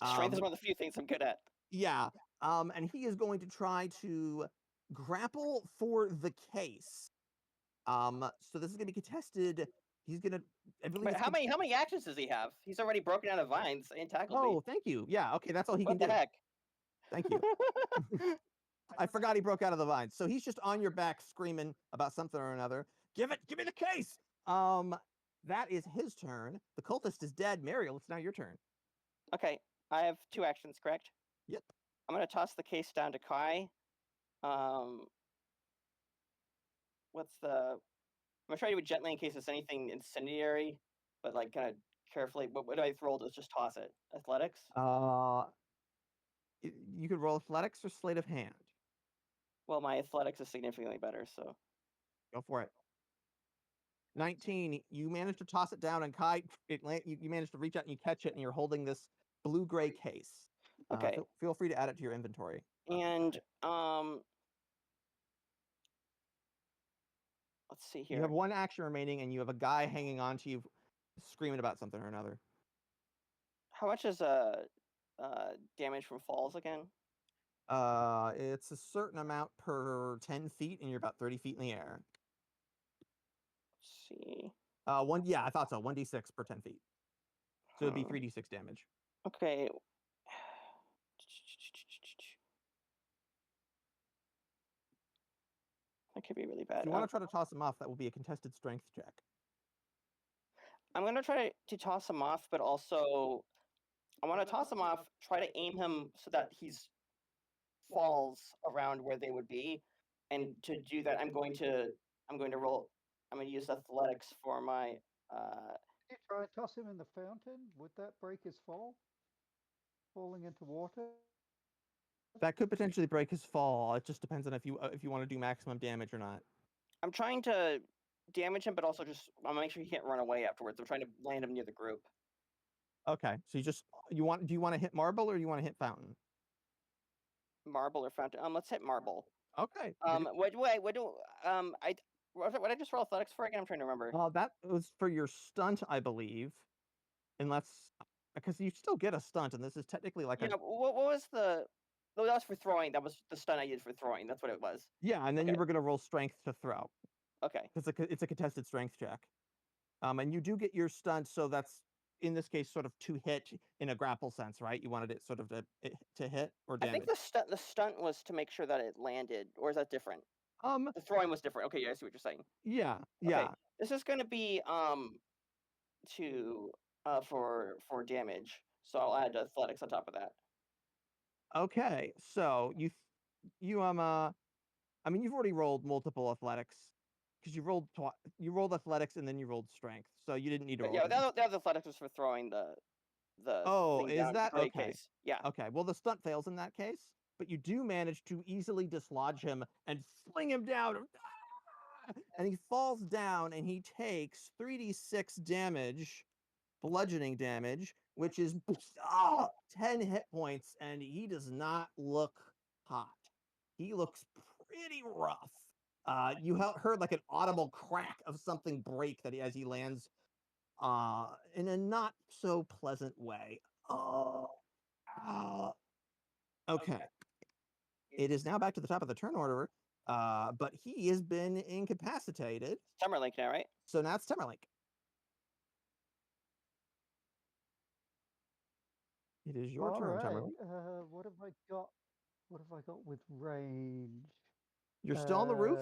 Strength is one of the few things I'm good at. Yeah. And he is going to try to grapple for the case. So this is going to be contested. He's going to. I believe. But how many actions does he have? He's already broken out of vines and tackled me. Oh, thank you. Yeah. Okay, that's all he What can the do. heck? Thank you. I forgot he broke out of the vines. So he's just on your back screaming about something or another. Give me the case. That is his turn. The cultist is dead. Mariel, it's now your turn. Okay, I have 2 actions, correct? Yep. I'm gonna toss the case down to Kai. What's the? I'm gonna try to do it gently in case it's anything incendiary, but like kind of carefully. What do I roll to just toss it? Athletics? You could roll athletics or sleight of hand. Well, my athletics is significantly better, so. Go for it. 19. You managed to toss it down, and Kai, you managed to reach out and you catch it, and you're holding this blue-gray case. Okay. Feel free to add it to your inventory. And let's see here. You have 1 action remaining, and you have a guy hanging on to you, screaming about something or another. How much is damage from falls again? It's a certain amount per 10 feet, and you're about 30 feet in the air. Let's see. Yeah, I thought so. 1d6 per 10 feet. So it'd be 3d6 damage. Okay. That could be really bad. If you want to try to toss him off, that will be a contested strength check. I'm going to try to toss him off, but also I want to toss him off, try to aim him so that he's falls around where they would be. And to do that, I'm going to use athletics for my You try and toss him in the fountain? Would that break his fall? Falling into water? That could potentially break his fall. It just depends on if you want to do maximum damage or not. I'm trying to damage him, but also just I'll make sure he can't run away afterwards. I'm trying to land him near the group. Okay, so do you want to hit marble or do you want to hit fountain? Marble or fountain? Let's hit marble. Okay. What do I just roll athletics for again? I'm trying to remember. That was for your stunt, I believe, unless because you still get a stunt, and this is technically like what was the? No, that was for throwing. That was the stunt I used for throwing. That's what it was. Yeah, and then you were going to roll strength to throw. Okay. It's a contested strength check. And you do get your stunt, so that's in this case sort of to hit in a grapple sense, right? You wanted it sort of to hit or damage. I think the stunt was to make sure that it landed, or is that different? The throwing was different. Okay, yeah, I see what you're saying. Yeah, Okay. yeah. This is going to be for damage, so I'll add athletics on top of that. Okay, so you've already rolled multiple athletics because you rolled athletics and then you rolled strength, so you didn't need to roll. Yeah, the other athletics was for throwing the. Oh, is that okay? Case. Yeah. Okay. Well, the stunt fails in that case, but you do manage to easily dislodge him and fling him down, and he falls down and he takes 3d6 damage, bludgeoning damage, which is 10 hit points, and he does not look hot. He looks pretty rough. You heard like an audible crack of something break as he lands in a not so pleasant way. Okay. It is now back to the top of the turn order, but he has been incapacitated. Temmerlinck now, right? So now it's Temmerlinck. It is your turn, Temmerlinck. What have I got? What have I got with range? You're still on the roof?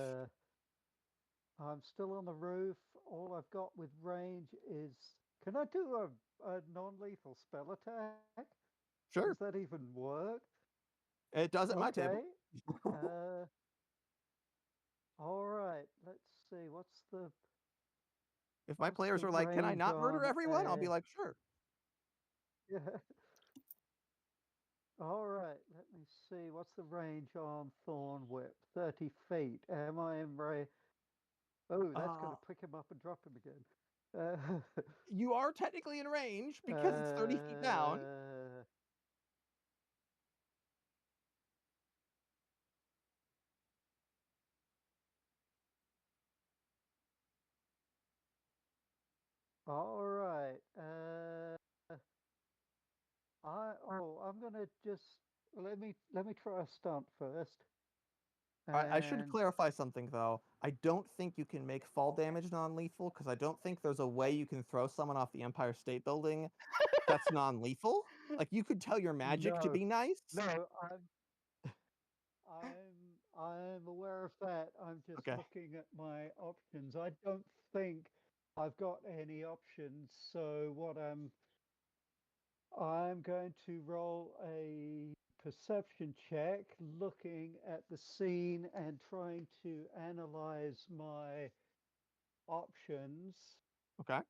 I'm still on the roof. All I've got with range is Can I do a non-lethal spell attack? Sure. Does that even work? It does at my table. Okay. All right. Let's see. What's the If my what's players the are like, "Can I range not murder on everyone?" I'll be a- like, "Sure." Yeah. All right. Let me see. What's the range on Thorn Whip? 30 feet. Am I in range? Oh, that's going Uh, to pick him up and drop him again. Uh, You are technically in range because it's 30 feet down. All right. I'm gonna just let me try a stunt first. I should And clarify something though. I don't think you can make fall damage non-lethal because I don't think there's a way you can throw someone off the Empire State Building that's non-lethal. Like you could tell your magic to no, be nice. no, I'm aware of that. I'm just Okay. looking at my options. I don't think I've got any options. So what I'm going to roll a perception check, looking at the scene and trying to analyze my options. Okay.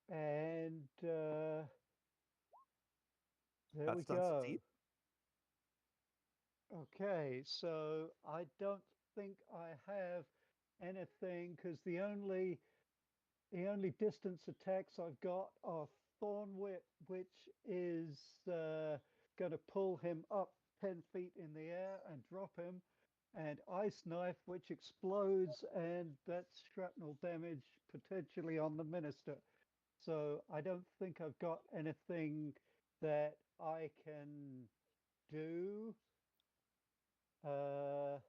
And there That we stunt go. succeed. Okay, so I don't think I have anything because the only distance attacks I've got are Thorn Whip, which is going to pull him up 10 feet in the air and drop him, and Ice Knife, which explodes, and that's shrapnel damage potentially on the minister. So I don't think I've got anything that I can do. Hang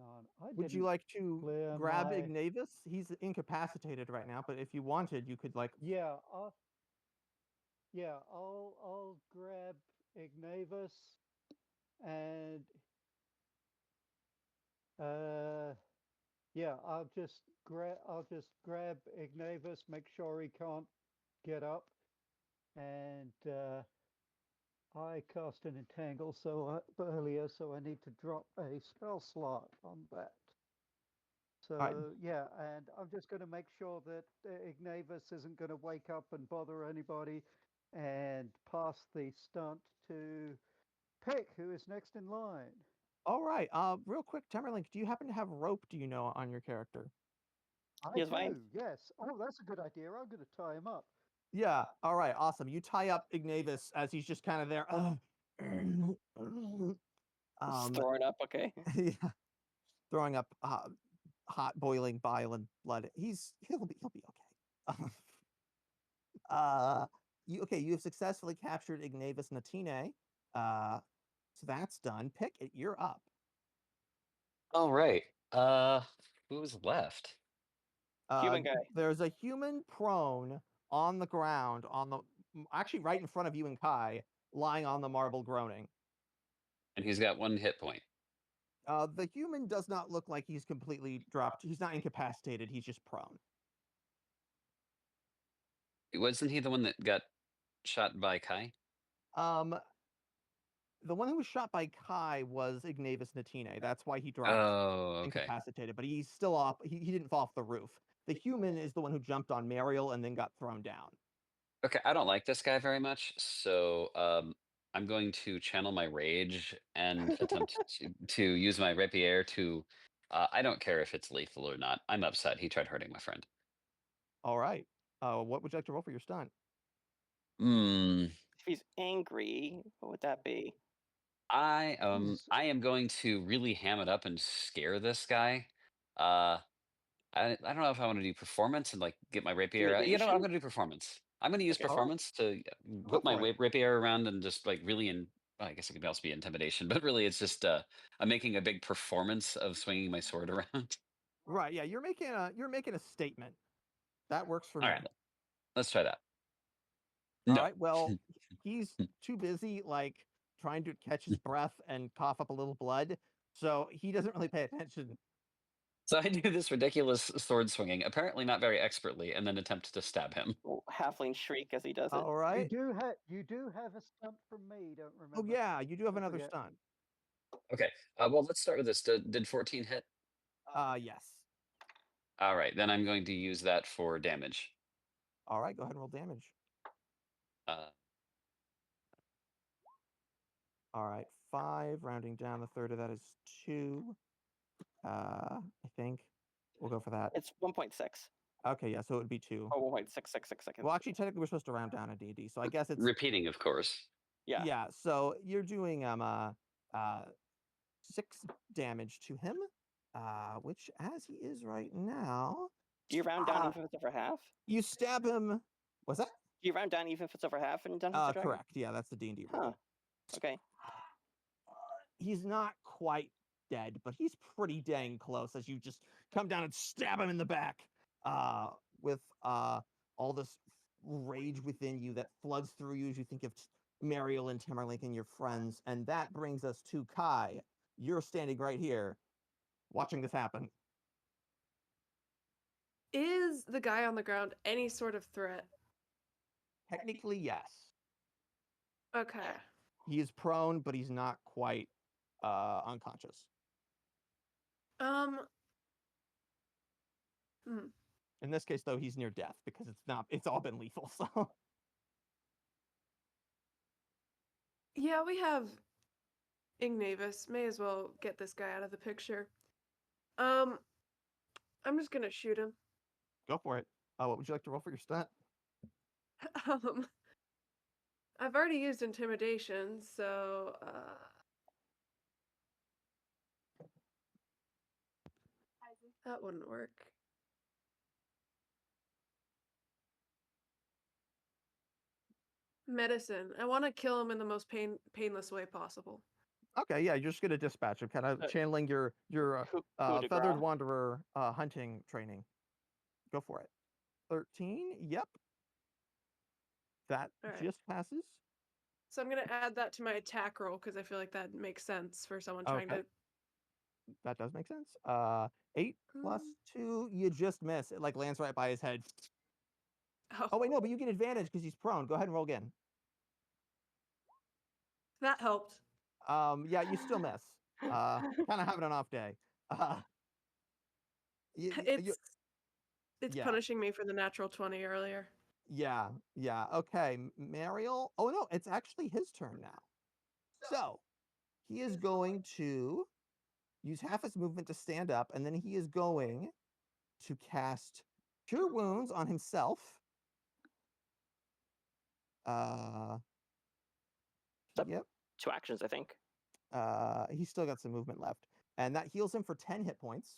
on. Would you like to clear grab my. Ignavis? He's incapacitated right now, but if you wanted, you could like. Yeah, I'll grab Ignavis and yeah, I'll just grab Ignavis, make sure he can't get up, and I cast an entangle earlier, so I need to drop a spell slot on that. Alright. So yeah, and I'm just going to make sure that Ignavis isn't going to wake up and bother anybody, and pass the stunt to Pick, who is next in line. All right. Real quick, Temmerlinck, do you happen to have rope? Do you know on your character? I Yes, do, fine. yes. Oh, that's a good idea. I'm going to tie him up. Yeah. All right. Awesome. You tie up Ignavis as he's just kind of there. Just throwing up, okay. Yeah, throwing up hot boiling bile and blood. He'll be okay. You have successfully captured Ignavis Natine. So that's done. Pick it. You're up. All right. Who's left? Human guy. There's a human prone on the ground actually right in front of you and Kai, lying on the marble groaning. And he's got 1 hit point. The human does not look like he's completely dropped. He's not incapacitated. He's just prone. Wasn't he the one that got shot by Kai? The one who was shot by Kai was Ignavis Natine. That's why he dropped Oh, okay. incapacitated, but he's still up. He didn't fall off the roof. The human is the one who jumped on Mariel and then got thrown down. Okay, I don't like this guy very much, so I'm going to channel my rage and attempt to use my rapier to. I don't care if it's lethal or not. I'm upset. He tried hurting my friend. All right. What would you like to roll for your stunt? Hmm. If he's angry, what would that be? I am going to really ham it up and scare this guy. I don't know if I want to do performance and like get my rapier out. You know, I'm Intimidation? going to do performance. I'm going to use Okay. performance to Go whip my for it. rapier around and just like really well, I guess it could also be intimidation, but really it's just I'm making a big performance of swinging my sword around. Right. Yeah. You're making a statement. That works for All me. right, let's try that. All No. right. Well, he's too busy like trying to catch his breath and cough up a little blood, so he doesn't really pay attention. So I do this ridiculous sword swinging, apparently not very expertly, and then attempt to stab him. Halfling shriek as he does it. All You right. do have a stunt from me. Don't remember. Oh yeah, you do have Don't another forget. stunt. Okay. Well, let's start with this. Did 14 hit? Yes. All right, then I'm going to use that for damage. All right, go ahead and roll damage. Uh, All right, 5, rounding down, the third of that is 2. I think we'll go for that. It's 1.6. Okay, yeah, so it would be 2. Oh, 1.666 seconds. Well, actually, technically, we're supposed to round down in D&D, so I guess it's repeating, of course. Yeah. yeah. So you're doing 6 damage to him, which as he is right now, Do you round down even if it's over half? you stab him. What's that? Do you round down even if it's over half in Dungeons and Dragons? Correct. Yeah, that's the D&D rule. Huh. Okay. He's not quite dead, but he's pretty dang close as you just come down and stab him in the back with all this rage within you that floods through you as you think of Mariel and Temmerlinck and your friends. And that brings us to Kai. You're standing right here watching this happen. Is the guy on the ground any sort of threat? Technically, yes. Okay. He is prone, but he's not quite unconscious. Hmm. In this case, though, he's near death because it's all been lethal, so. Yeah, we have Ignavis. May as well get this guy out of the picture. I'm just gonna shoot him. Go for it. What would you like to roll for your stunt? I've already used intimidation, so that wouldn't work. Medicine. I want to kill him in the most painless way possible. Okay, yeah, you're just gonna dispatch him, kind of channeling your coup de feathered grace. wanderer hunting training. Go for it. 13. Yep. That Alright. just passes. So I'm gonna add that to my attack roll because I feel like that makes sense for someone trying Okay. to. That does make sense. 8 plus 2. You just miss. It like lands right by his head. Oh wait, no, but you get advantage because he's prone. Go ahead and roll again. That helped. Yeah, you still miss. Kind of having an off day. It's yeah. punishing me for the natural 20 earlier. Yeah. Okay, Mariel. Oh no, it's actually his turn now. So he is going to use half his movement to stand up, and then he is going to cast Cure Wounds on himself. Yep. 2 actions, I think. He's still got some movement left, and that heals him for 10 hit points.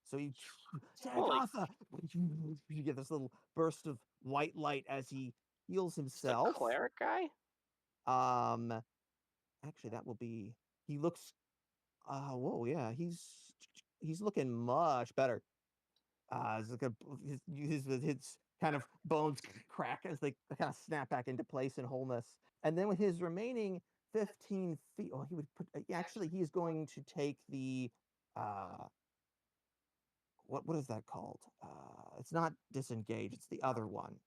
So you get this little burst of white light as he heals himself. The cleric guy? Actually, that will be. He looks. Whoa, yeah, he's looking much better. It's like his kind of bones crack as they kind of snap back into place and wholeness. And then with his remaining 15 feet, he would put. Actually, he is going to take the. What is that called? It's not disengage. It's the other one.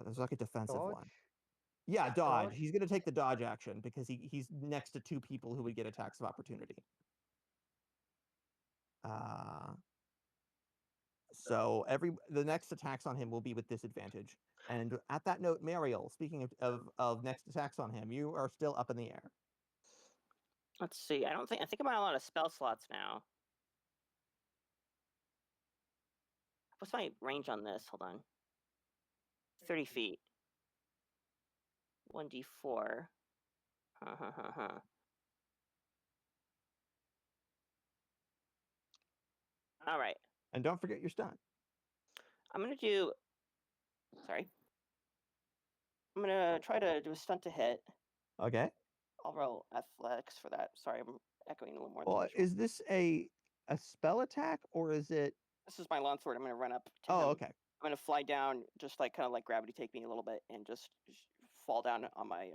There's like a defensive Dodge? one. Yeah, dodge. Dodge? He's going to take the dodge action because he's next to 2 people who would get attacks of opportunity. So the next attacks on him will be with disadvantage. And at that note, Mariel, speaking of next attacks on him, you are still up in the air. Let's see. I think I'm on a lot of spell slots now. What's my range on this? Hold on. 30 feet. 1d4. All right. And don't forget your stunt. I'm going to do... Sorry. I'm going to try to do a stunt to hit. Okay. I'll roll athletics for that. Sorry, I'm echoing a little more than Well, usual. is this a spell attack or is it... This is my longsword. I'm going to run up to him. okay. I'm going to fly down, just like kind of like gravity take me a little bit and just fall down on my...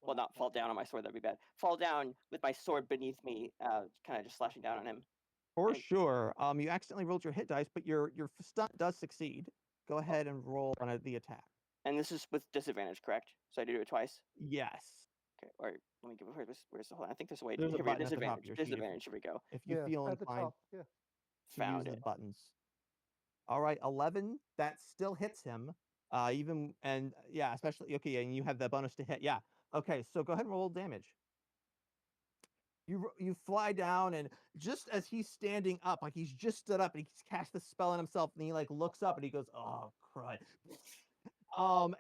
well, not fall down on my sword. That'd be bad. Fall down with my sword beneath me, kind of just slashing down on him. For And- sure. You accidentally rolled your hit dice, but your stunt does succeed. Go ahead and roll on the attack. And this is with disadvantage, correct? So I do it twice. Yes. Okay. Or let me give it. Where's the whole? I think there's a way. There's a Here we go. button at the top of Disadvantage. your sheet. Disadvantage. Here we go. If you Yeah, feel at the inclined top. Yeah. to Found use the it. buttons. All right, 11. That still hits him. Even and yeah, especially okay. And you have the bonus to hit. Yeah. Okay. So go ahead and roll damage. You fly down, and just as he's standing up, like he's just stood up, and he's cast the spell on himself, and he like looks up, and he goes, "Oh crud!"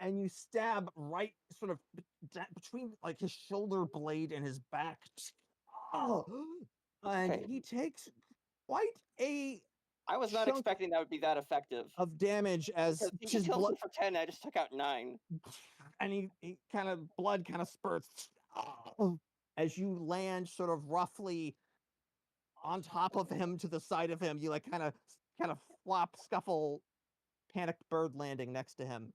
And you stab right, sort of between like his shoulder blade and his back. Oh, and Okay. he takes quite a I was not chunk expecting that would be that effective. of damage as Because he his kills blood, him for 10. I just took out 9. and he kind of blood kind of spurts as you land sort of roughly on top of him to the side of him. You like kind of flop, scuffle, panicked bird landing next to him.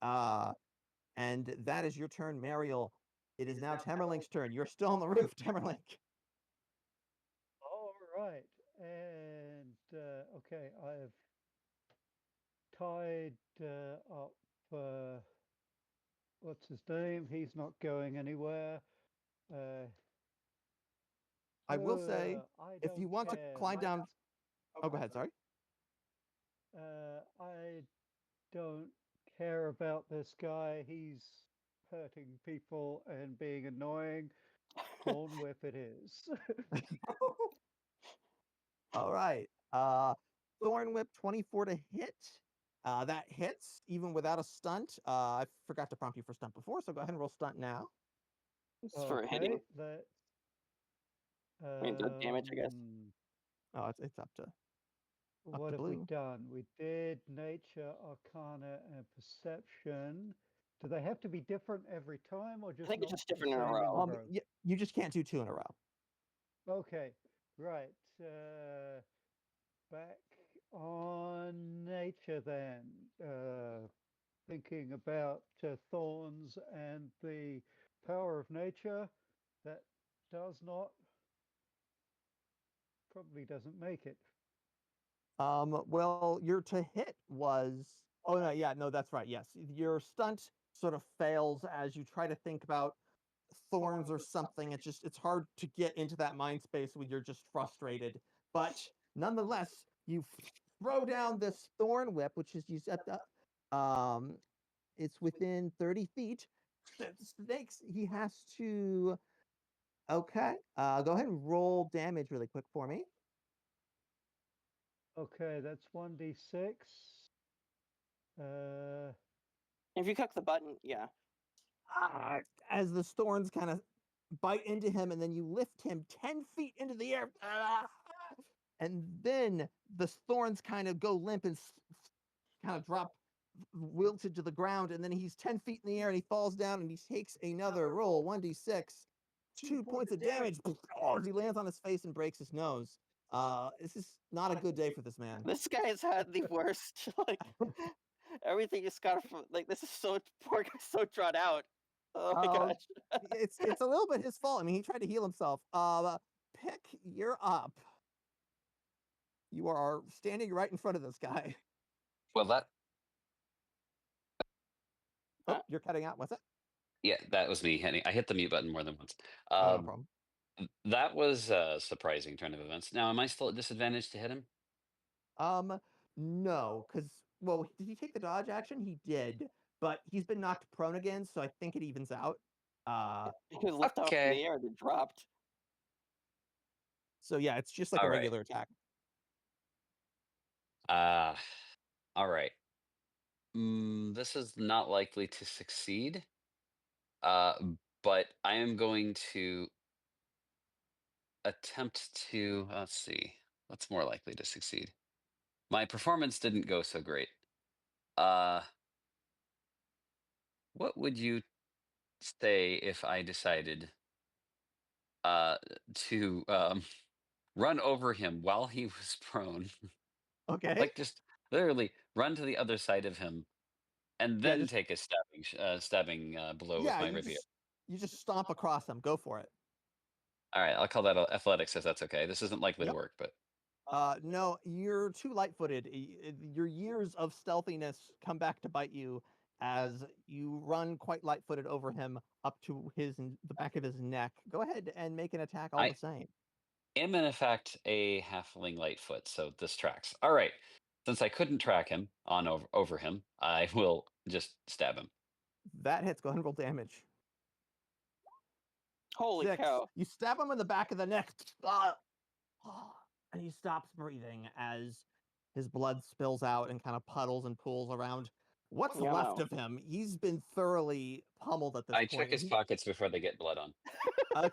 And that is your turn, Mariel. It is now Temmerlinck's turn. You're still on the roof, Temmerlinck. All right. And okay, I've tied up. What's his name? He's not going anywhere. I will say, I if you don't want to care. climb down. Oh, go ahead. Sorry. I don't care about this guy. He's hurting people and being annoying. Thorn whip it is. All right. Thorn whip 24 to hit. That hits even without a stunt. I forgot to prompt you for stunt before, so go ahead and roll stunt now. It's for hitting. That. I mean, the damage, I guess. Oh, it's up to. What to have we blue. done? We did nature, arcana, and perception. Do they have to be different every time, or just think it's not just the different in a same row. You just can't do 2 in a row. Okay, right. Back on nature then. Thinking about thorns and the power of nature, that probably doesn't make it. Well, your to hit was. Oh no, yeah, no, that's right. Yes, your stunt sort of fails as you try to think about thorns or something. It's hard to get into that mind space when you're just frustrated. But nonetheless, you throw down this thorn whip, which is you set up. It's within 30 feet. Snakes. He has to. Okay. Go ahead and roll damage really quick for me. Okay, that's 1d6. If you click the button, yeah. As the thorns kind of bite into him, and then you lift him 10 feet into the air. And then the thorns kind of go limp and kind of drop wilted to the ground. And then he's 10 feet in the air, and he falls down, and he takes another roll, 1d6. 2 points of damage. As he lands on his face and breaks his nose. This is not a good day for this man. This guy has had the worst, like, everything just got from, like, this is so, poor guy, so drawn out. Oh my gosh. It's a little bit his fault. I mean, he tried to heal himself. Pick, you're up. You are standing right in front of this guy. Well, that Oh, you're cutting out. What's that? yeah, that was me hitting. I hit the mute button more than once. No problem. That was a surprising turn of events. Now, am I still at disadvantage to hit him? No, because well, did he take the dodge action? He did, but he's been knocked prone again, so I think it evens out. He was lifted up in Okay. the air and then dropped. So yeah, it's just like All a right. regular attack. All right. This is not likely to succeed. But I am going to attempt to, let's see, what's more likely to succeed? My performance didn't go so great. What would you say if I decided to run over him while he was prone? Okay. Like just literally run to the other side of him and Yeah, then just- take a stabbing blow with Yeah, my you rapier. you just stomp across him. Go for it. All right, I'll call that athletics if that's okay. This isn't likely Yep. to work, but No, you're too light-footed. Your years of stealthiness come back to bite you as you run quite light-footed over him up to the back of his neck. Go ahead and make an attack all I the same. am in fact a halfling Lightfoot, so this tracks. All right. Since I couldn't track him on over him, I will just stab him. That hits. Go ahead and roll damage. Holy 6. cow! You stab him in the back of the neck. And he stops breathing as his blood spills out and kind of puddles and pools around. What's left Yummo. of him? He's been thoroughly pummeled at this I point. check his pockets before they get blood on. Okay.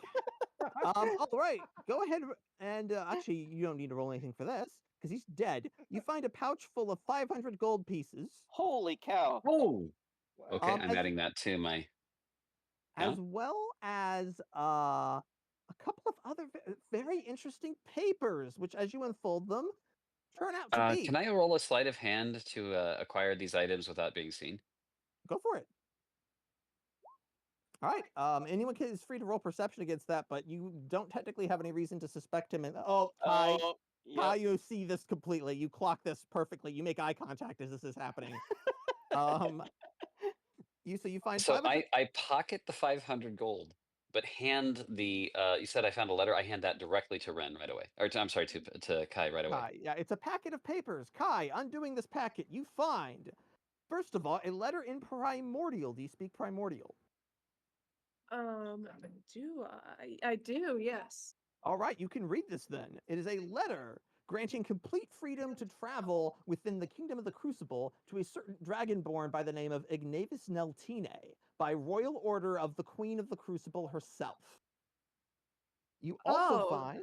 All right. Go ahead and actually, you don't need to roll anything for this because he's dead. You find a pouch full of 500 gold pieces, Holy cow! Oh, okay. I'm as- adding that to my. as Yeah. well as a couple of other very interesting papers, which, as you unfold them, turn out to be. Can I roll a sleight of hand to acquire these items without being seen? Go for it. All right. Anyone is free to roll perception against that, but you don't technically have any reason to suspect him. Kai, Oh, Kai, yep. you see this completely. You clock this perfectly. You make eye contact as this is happening. You find So 500. I pocket the 500 gold, but hand the. You said I found a letter. I hand that directly to Wren right away, or I'm sorry, to Kai right away. Kai, yeah, it's a packet of papers. Kai, undoing this packet, you find, first of all, a letter in Primordial. Do you speak Primordial? Do I do, yes. All right, you can read this then. It is a letter granting complete freedom to travel within the kingdom of the Crucible to a certain dragonborn by the name of Ignavis Neltine, by royal order of the Queen of the Crucible herself. You also find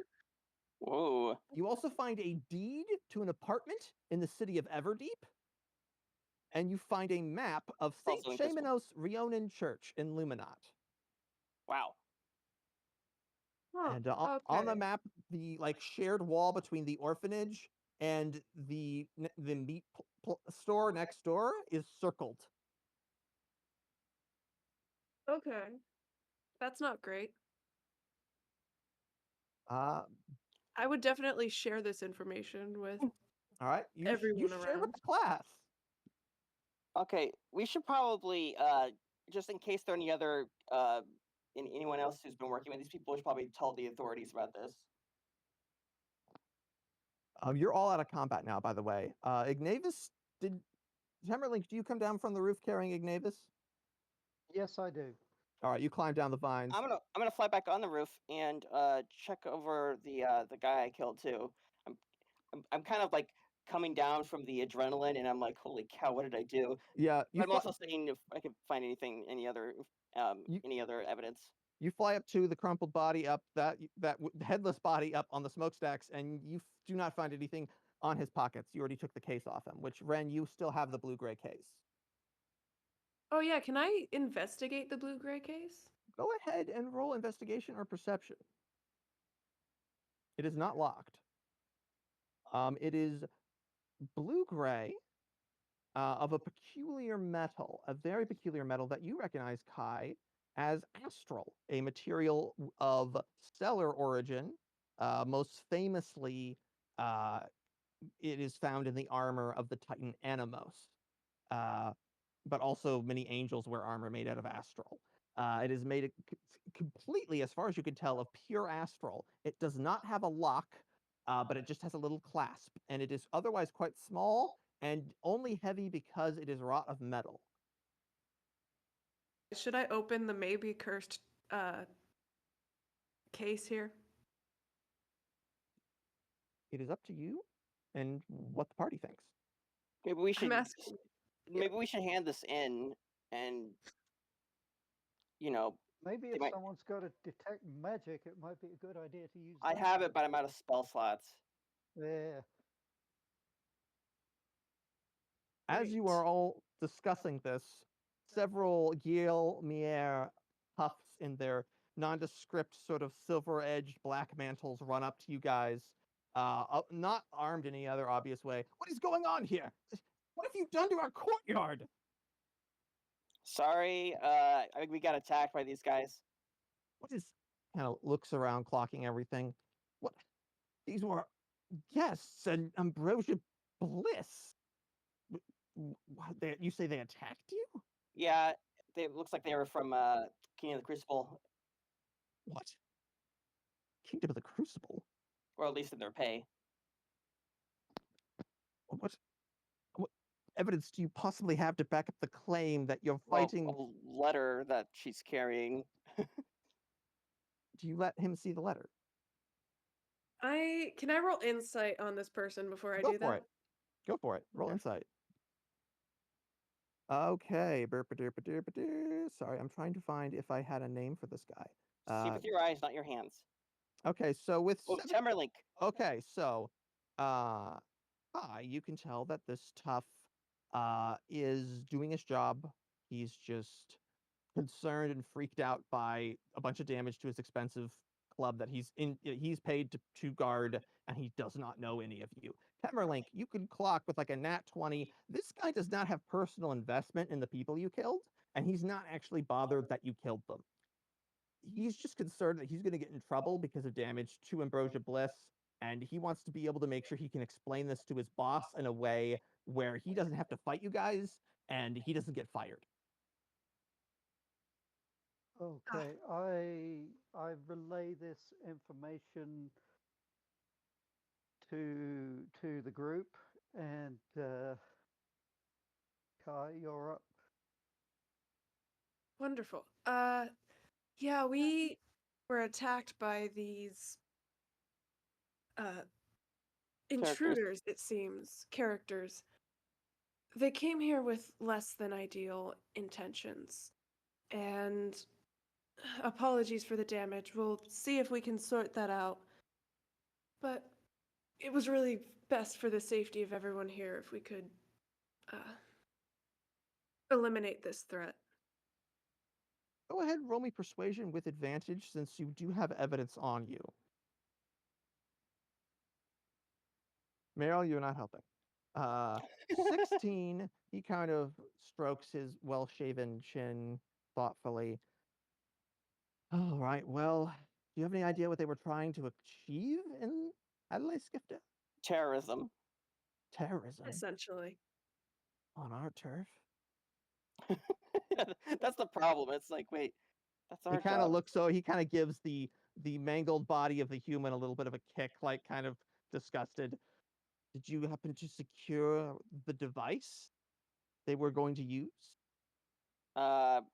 Whoa. You also find a deed to an apartment in the city of Everdeep, and you find a map of St. Also invisible. Shamanos Rionan Church in Luminat. Wow. Huh, And on the okay. map, the shared wall between the orphanage and the meat store next door is circled. Okay. That's not great. All I would definitely share this information with right, you everyone share with around. the class. Okay, we should probably just in case there are any other anyone else who's been working with these people, we should probably tell the authorities about this. You're all out of combat now, by the way. Ignavis, Temmerlinck, do you come down from the roof carrying Ignavis? Yes, I do. All right, you climb down the vines. I'm gonna fly back on the roof and check over the guy I killed too. I'm kind of like coming down from the adrenaline, and I'm like, holy cow, what did I do? Yeah, But I'm also seeing if I can find any other evidence. You fly up to the crumpled body, up that headless body up on the smokestacks, and you do not find anything on his pockets. You already took the case off him, which, Wren, you still have the blue-gray case. Oh yeah, can I investigate the blue-gray case? Go ahead and roll investigation or perception. It is not locked. It is blue-gray of a peculiar metal, a very peculiar metal that you recognize, Kai, as astral, a material of stellar origin. Most famously, it is found in the armor of the Titan Animos, but also many angels wear armor made out of astral. It is made completely, as far as you can tell, of pure astral. It does not have a lock, but it just has a little clasp, and it is otherwise quite small and only heavy because it is wrought of metal. Should I open the maybe cursed case here? It is up to you and what the party thinks. Maybe we should I'm asking. maybe we should hand this in, and Maybe They if might- someone's got to detect magic, it might be a good idea to use. I that. have it, but I'm out of spell slots. Yeah. As you Great. are all discussing this, several Yale Mier puffs in their nondescript sort of silver-edged black mantles run up to you guys, not armed in any other obvious way. What is going on here? What have you done to our courtyard? Sorry, we got attacked by these guys. What is... Kind of looks around, clocking everything. What? These were Yes, and Ambrosia Bliss. You say they attacked you? Yeah, it looks like they were from King of the Crucible, What? Kingdom of the Crucible? or at least in their pay. What evidence do you possibly have to back up the claim that you're Well, fighting? a letter that she's carrying. Do you let him see the letter? Can I roll insight on this person before I Go do for that? it. Go for it. Roll Okay. insight. Okay. Sorry, I'm trying to find if I had a name for this guy. See with your eyes, not your hands. Okay, so with Oh, 7 Temmerlinck. Okay, so you can tell that this tough is doing his job. He's just concerned and freaked out by a bunch of damage to his expensive club that he's paid to guard, and he does not know any of you. Temmerlinck, you could clock with like a nat 20. This guy does not have personal investment in the people you killed, and he's not actually bothered that you killed them. He's just concerned that he's going to get in trouble because of damage to Ambrosia Bliss, and he wants to be able to make sure he can explain this to his boss in a way where he doesn't have to fight you guys and he doesn't get fired. Okay, I relay this information to the group, and Kai, you're up. Wonderful. Yeah, we were attacked by these intruders, it seems, characters. They came here with less than ideal intentions, and apologies for the damage. We'll see if we can sort that out. But it was really best for the safety of everyone here if we could eliminate this threat. Go ahead and roll me persuasion with advantage since you do have evidence on you. Mariel, you're not helping. 16, he kind of strokes his well-shaven chin thoughtfully. All right, well, do you have any idea what they were trying to achieve in Adelaide Skifta? Terrorism. Terrorism Essentially. on our turf? That's the problem. It's like, wait, that's our He kind of job. looks, so he kind of gives the mangled body of the human a little bit of a kick, like kind of disgusted. Did you happen to secure the device they were going to use?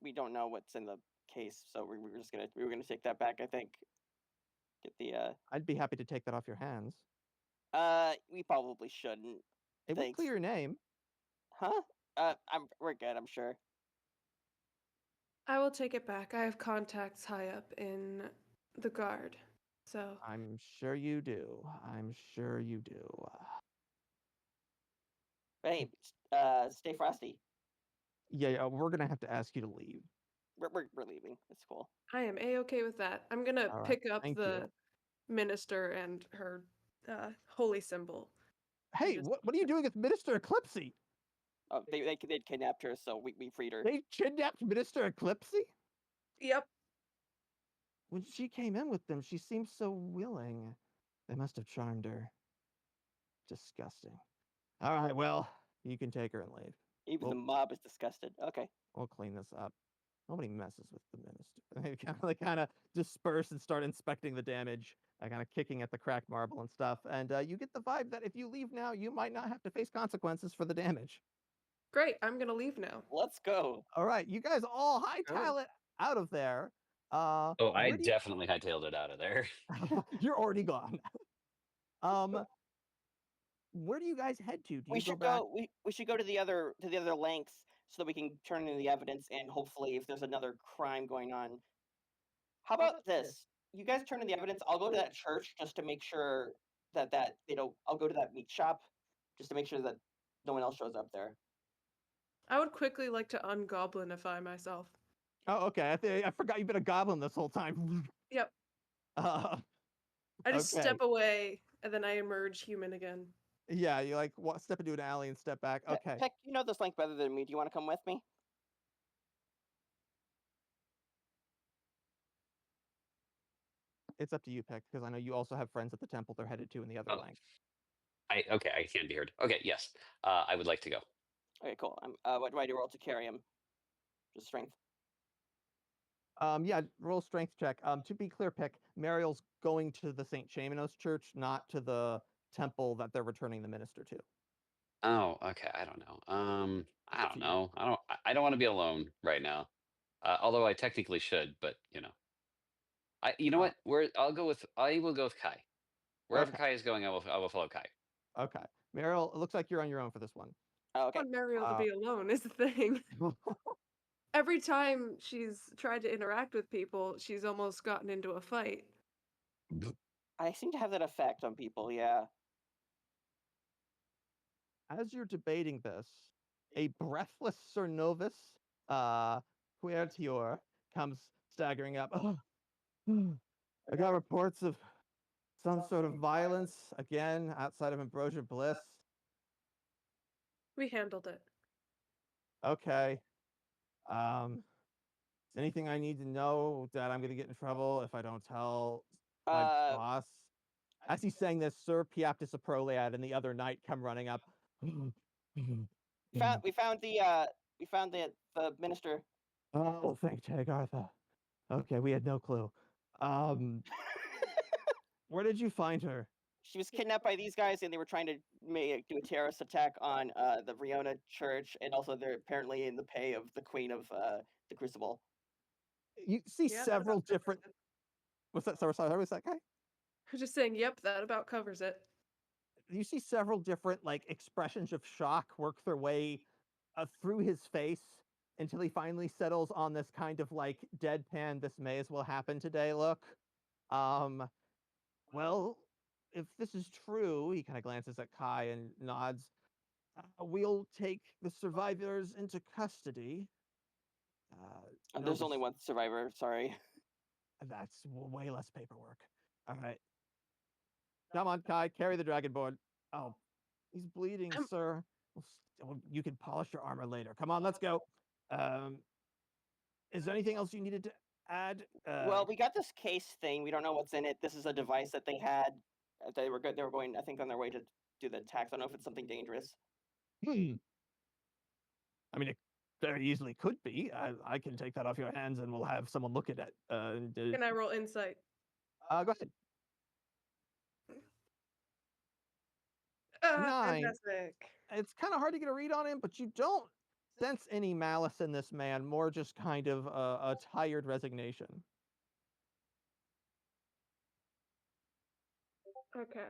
We don't know what's in the case, so we were gonna take that back. I think. Get the I'd be happy to take that off your hands. we probably shouldn't. It would Thanks. clear your name. Huh? We're good. I'm sure. I will take it back. I have contacts high up in the guard, so... I'm sure you do. I'm sure you do. Hey, stay frosty. Yeah, we're gonna have to ask you to leave. We're leaving. It's cool. I am A-okay with that. I'm gonna All right, pick up thank the minister and her holy symbol. Hey, just- what are you doing with Minister Eclipsey? Oh, they kidnapped her, so we freed her. They kidnapped Minister Eclipsey? Yep. When she came in with them, she seemed so willing. They must have charmed her. Disgusting. All right, well, you can take her and leave. Even Well- the mob is disgusted. Okay. We'll clean this up. Nobody messes with the minister. They kind of disperse and start inspecting the damage, kind of kicking at the cracked marble and stuff. And you get the vibe that if you leave now, you might not have to face consequences for the damage. Great. I'm gonna leave now. Let's go. All right, you guys all hightail it out of there. Oh, I where do you- definitely hightailed it out of there. You're already gone. Where do you guys head to? Do you We go should back? go. We should go to the other lengths so that we can turn in the evidence, and hopefully, if there's another crime going on. How about this? You guys turn in the evidence. I'll go to that church just to make sure that I'll go to that meat shop just to make sure that no one else shows up there. I would quickly like to ungoblinify myself. Oh, okay. I forgot you've been a goblin this whole time. Yep. Uh, I just okay. step away and then I emerge human again. Yeah, you like step into an alley and step back. Okay. Peck, you know this length better than me. Do you want to come with me? It's up to you, Pick, because I know you also have friends at the temple they're headed to in the other Oh. length. Okay, I can't be heard. Okay, yes. I would like to go. Okay, cool. What do I do roll to carry him? Just strength. Yeah, roll strength check. To be clear, Pick, Mariel's going to the St. Chamanos church, not to the temple that they're returning the minister to. Oh, okay. I don't know. I up don't to you. know. I don't want to be alone right now. Although I technically should, but you know Uh, what? I will go with Kai. Wherever Okay. Kai is going, I will follow Kai. Okay. Mariel, it looks like you're on your own for this one. Oh, I okay. want Mariel to Uh, be alone is the thing. Every time she's tried to interact with people, she's almost gotten into a fight. I seem to have that effect on people. Yeah. As you're debating this, a breathless Sir Novus, Huertior, comes staggering up. I got reports of some sort of violence again outside of Ambrosia Bliss. We handled it. Okay. Is anything I need to know that I'm gonna get in trouble if I don't tell my boss? As he's saying this, Sir Piaptus Aproliad and the other knight come running up. We found the minister. Oh, thank Tagartha. Okay, we had no clue. Where did you find her? She was kidnapped by these guys, and they were trying to do a terrorist attack on the Riona Church, and also they're apparently in the pay of the Queen of the Crucible. You see Yeah, that several about covers different. it. What's that? Sorry, who was that guy? I'm just saying, yep, that about covers it. You see several different like expressions of shock work their way through his face until he finally settles on this kind of like deadpan, this may as well happen today look. Well, if this is true, he kind of glances at Kai and nods. We'll take the survivors into custody. There's only Novus- one survivor. Sorry. That's way less paperwork. All right. Come on, Kai, carry the dragonborn. Oh, he's bleeding, sir. You can polish your armor later. Come on, let's go. Is there anything else you needed to add? Well, we got this case thing. We don't know what's in it. This is a device that they had. They were good. They were going, I think, on their way to do the attacks. I don't know if it's something dangerous. I mean, it very easily could be. I can take that off your hands, and we'll have someone look at it. Can I roll insight? Go ahead. 9. Fantastic. It's kind of hard to get a read on him, but you don't sense any malice in this man. More just kind of a tired resignation. Okay.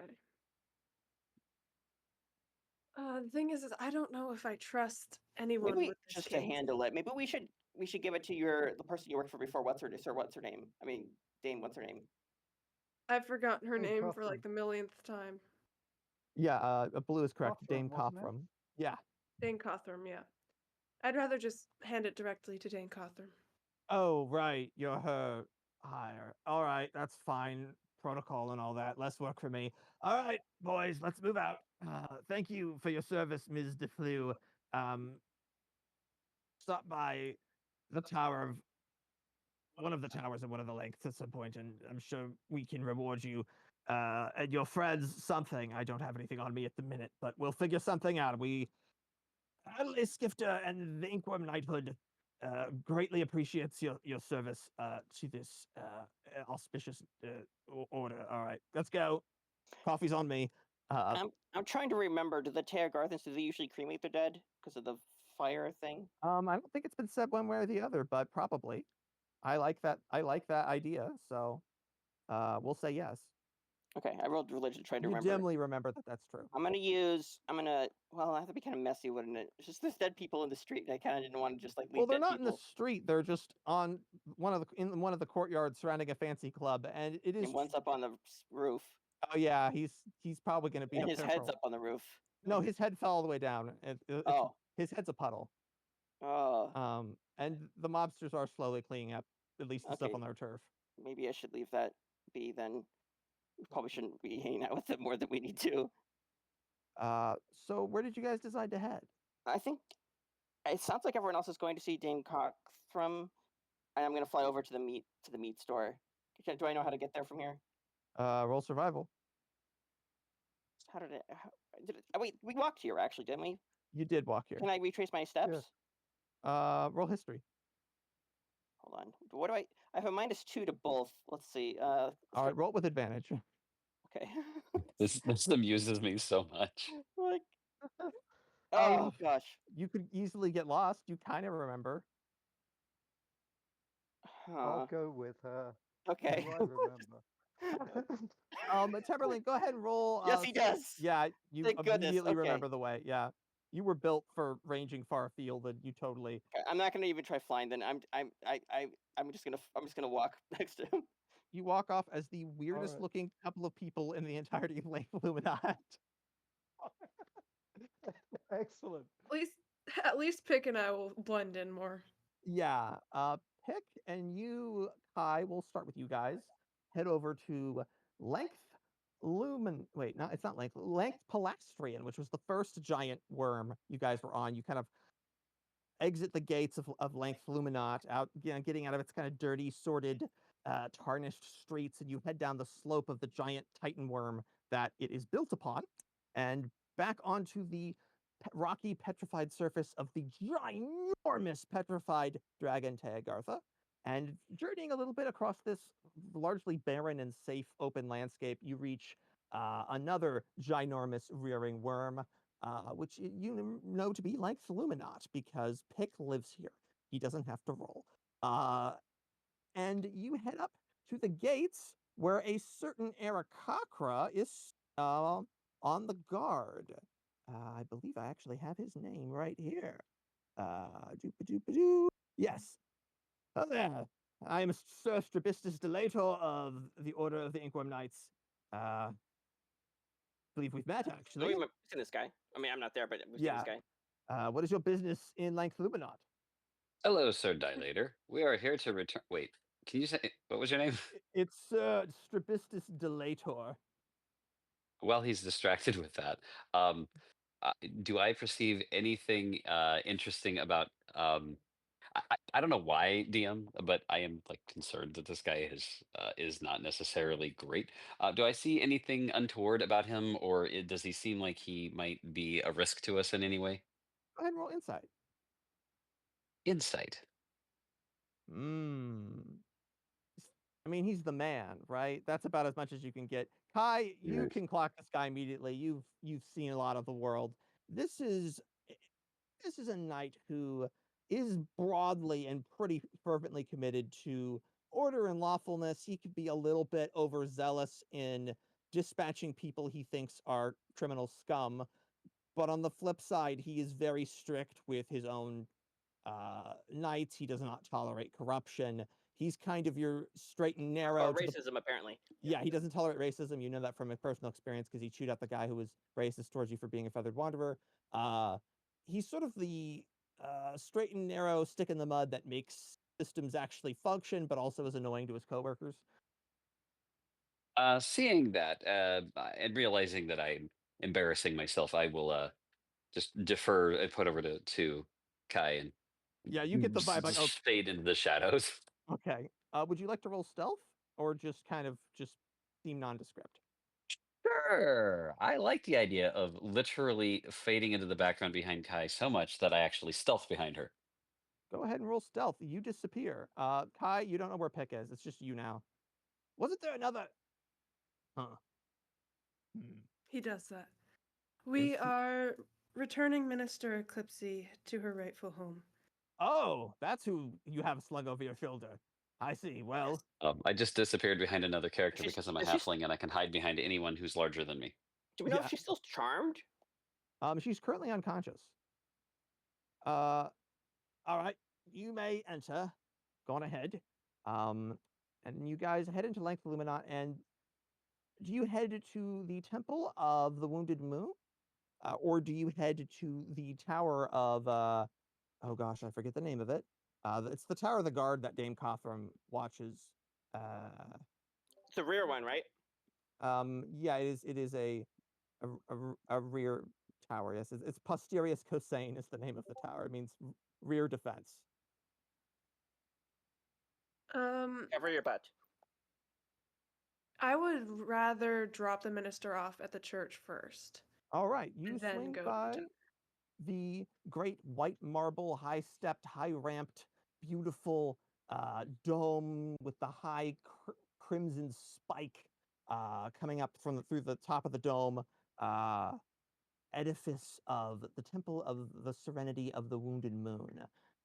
The thing is I don't know if I trust anyone Maybe with this just case. to handle it. Maybe we should give it to the person you worked for before. What's her name? I mean, Dame. What's her name? I've forgotten her Dame name for like Cothram. the millionth time. Yeah, Blue is correct. Cothram, Dame wasn't it? Cothram. Yeah. Dane Cothram, yeah. I'd rather just hand it directly to Dane Cothram. Oh, right. You're her hire. All right, that's fine. Protocol and all that. Less work for me. All right, boys, let's move out. Thank you for your service, Ms. DeFlew. Stop by the tower of one of the towers of one of the lengths at some point, and I'm sure we can reward you and your friends something. I don't have anything on me at the minute, but we'll figure something out. We, Adelaide Skifter and the Inkwell Knighthood, greatly appreciates your service to this auspicious order. All right, let's go. Coffee's on me. I'm trying to remember. Do the Teogarthans, do they usually cremate their dead because of the fire thing? I don't think it's been said one way or the other, but probably. I like that idea, so we'll say yes. Okay, I rolled religion trying to You remember. dimly remember that that's true. Well, that'd be kind of messy, wouldn't it? It's just there's dead people in the street, and I kind of didn't want to just like leave Well, they're dead not in the people. street. They're just on in one of the courtyards surrounding a fancy club, and it is. And one's up on the roof, Oh yeah, he's probably going to be and up his there. head's up on the roof. No, his head fell all the way down. Oh. His head's a puddle. Oh, And the mobsters are slowly cleaning up at least the stuff Okay. on their turf. maybe I should leave that be then. We probably shouldn't be hanging out with them more than we need to. So where did you guys decide to head? I think it sounds like everyone else is going to see Dame Cothram, and I'm going to fly over to the meat store Do I know how to get there from here? Roll survival. How did it? Wait, we walked here actually, didn't we? You did walk here. Can I retrace my steps? Roll history. Hold on. What do I have a -2 to both. Let's see. All right, roll it with advantage. Okay. This amuses me so much. Like, oh gosh. You could easily get lost. You kind of remember. I'll go with her. Okay. Do I remember? Temmerlinck, go ahead and roll. Yes, he does. Yeah, you Thank goodness, immediately okay. remember the way. Yeah, you were built for ranging far afield, and you totally. Okay, I'm not gonna even try flying. Then I'm just gonna walk next to him. You walk off as the weirdest right. looking couple of people in the entirety of Lake Illuminati. Excellent. At least Pick and I will blend in more. Yeah, Pick and you, Kai, we'll start with you guys. Head over to Length Wait, no, it's not Length. Length Palastrian, which was the first giant worm you guys were on. You kind of exit the gates of Length Luminat, out, getting out of its kind of dirty, sordid, tarnished streets, and you head down the slope of the giant Titan worm that it is built upon, and back onto the rocky, petrified surface of the ginormous petrified dragon Teagartha, and journeying a little bit across this largely barren and safe open landscape, you reach another ginormous rearing worm, which you know to be like Luminat, because Pick lives here. He doesn't have to roll. And you head up to the gates where a certain Arakakra is on the guard. I believe I actually have his name right here. Doopa-doopa-doo. Yes. Oh there. I am Sir Strabistus Delator of the Order of the Inkwim Knights. Believe we've met, actually. We've seen this guy. I mean, I'm not there, but we've seen this guy. What is your business in Length Luminat? Hello, Sir Dilator. We are here to return. Wait, can you say what was your name? It's Sir Strabistus Delator. While he's distracted with that, do I perceive anything interesting about? I don't know why DM, but I am like concerned that this guy is not necessarily great. Do I see anything untoward about him, or does he seem like he might be a risk to us in any way? Go ahead and roll insight. Insight. I mean, he's the man, right? That's about as much as you can get. Kai, you Yes. can clock this guy immediately. You've seen a lot of the world. This is a knight who is broadly and pretty fervently committed to order and lawfulness. He could be a little bit overzealous in dispatching people he thinks are criminal scum, but on the flip side, he is very strict with his own knights. He does not tolerate corruption. He's kind of your straight and narrow. Racism, apparently. Yeah, he doesn't tolerate racism. You know that from a personal experience because he chewed out the guy who was racist towards you for being a feathered wanderer. He's sort of the straight and narrow stick in the mud that makes systems actually function, but also is annoying to his coworkers. Seeing that and realizing that I'm embarrassing myself, I will just defer and put over to Kai and Yeah, you get the vibe like, oh, fade into the shadows. okay. Would you like to roll stealth or just kind of just seem nondescript? Sure. I like the idea of literally fading into the background behind Kai so much that I actually stealth behind her. Go ahead and roll stealth. You disappear. Kai, you don't know where Pick is. It's just you now. Wasn't there another? Huh. He does that. We are returning Minister Eclipsy to her rightful home. Oh, that's who you have slung over your shoulder. I see. Well, I just disappeared behind another character She's- because I'm a is she- halfling and I can hide behind anyone who's larger than me. Do we know Yeah. if she's still charmed? she's currently unconscious. All right, you may enter. Go on ahead. And you guys head into Length Luminat, and do you head to the Temple of the Wounded Moon? Or do you head to the Tower of, oh gosh, I forget the name of it. It's the Tower of the Guard that Dame Cothram watches. It's the rear one, right? Yeah, it is a rear tower. Yes, it's Posterius Cosane is the name of the tower. It means rear defense. Cover your butt. I would rather drop the minister off at the church first All right, you and then swing go to the by temple. the great white marble, high-stepped, high-ramped, beautiful dome with the high crimson spike coming up through the top of the dome. Edifice of the Temple of the Serenity of the Wounded Moon.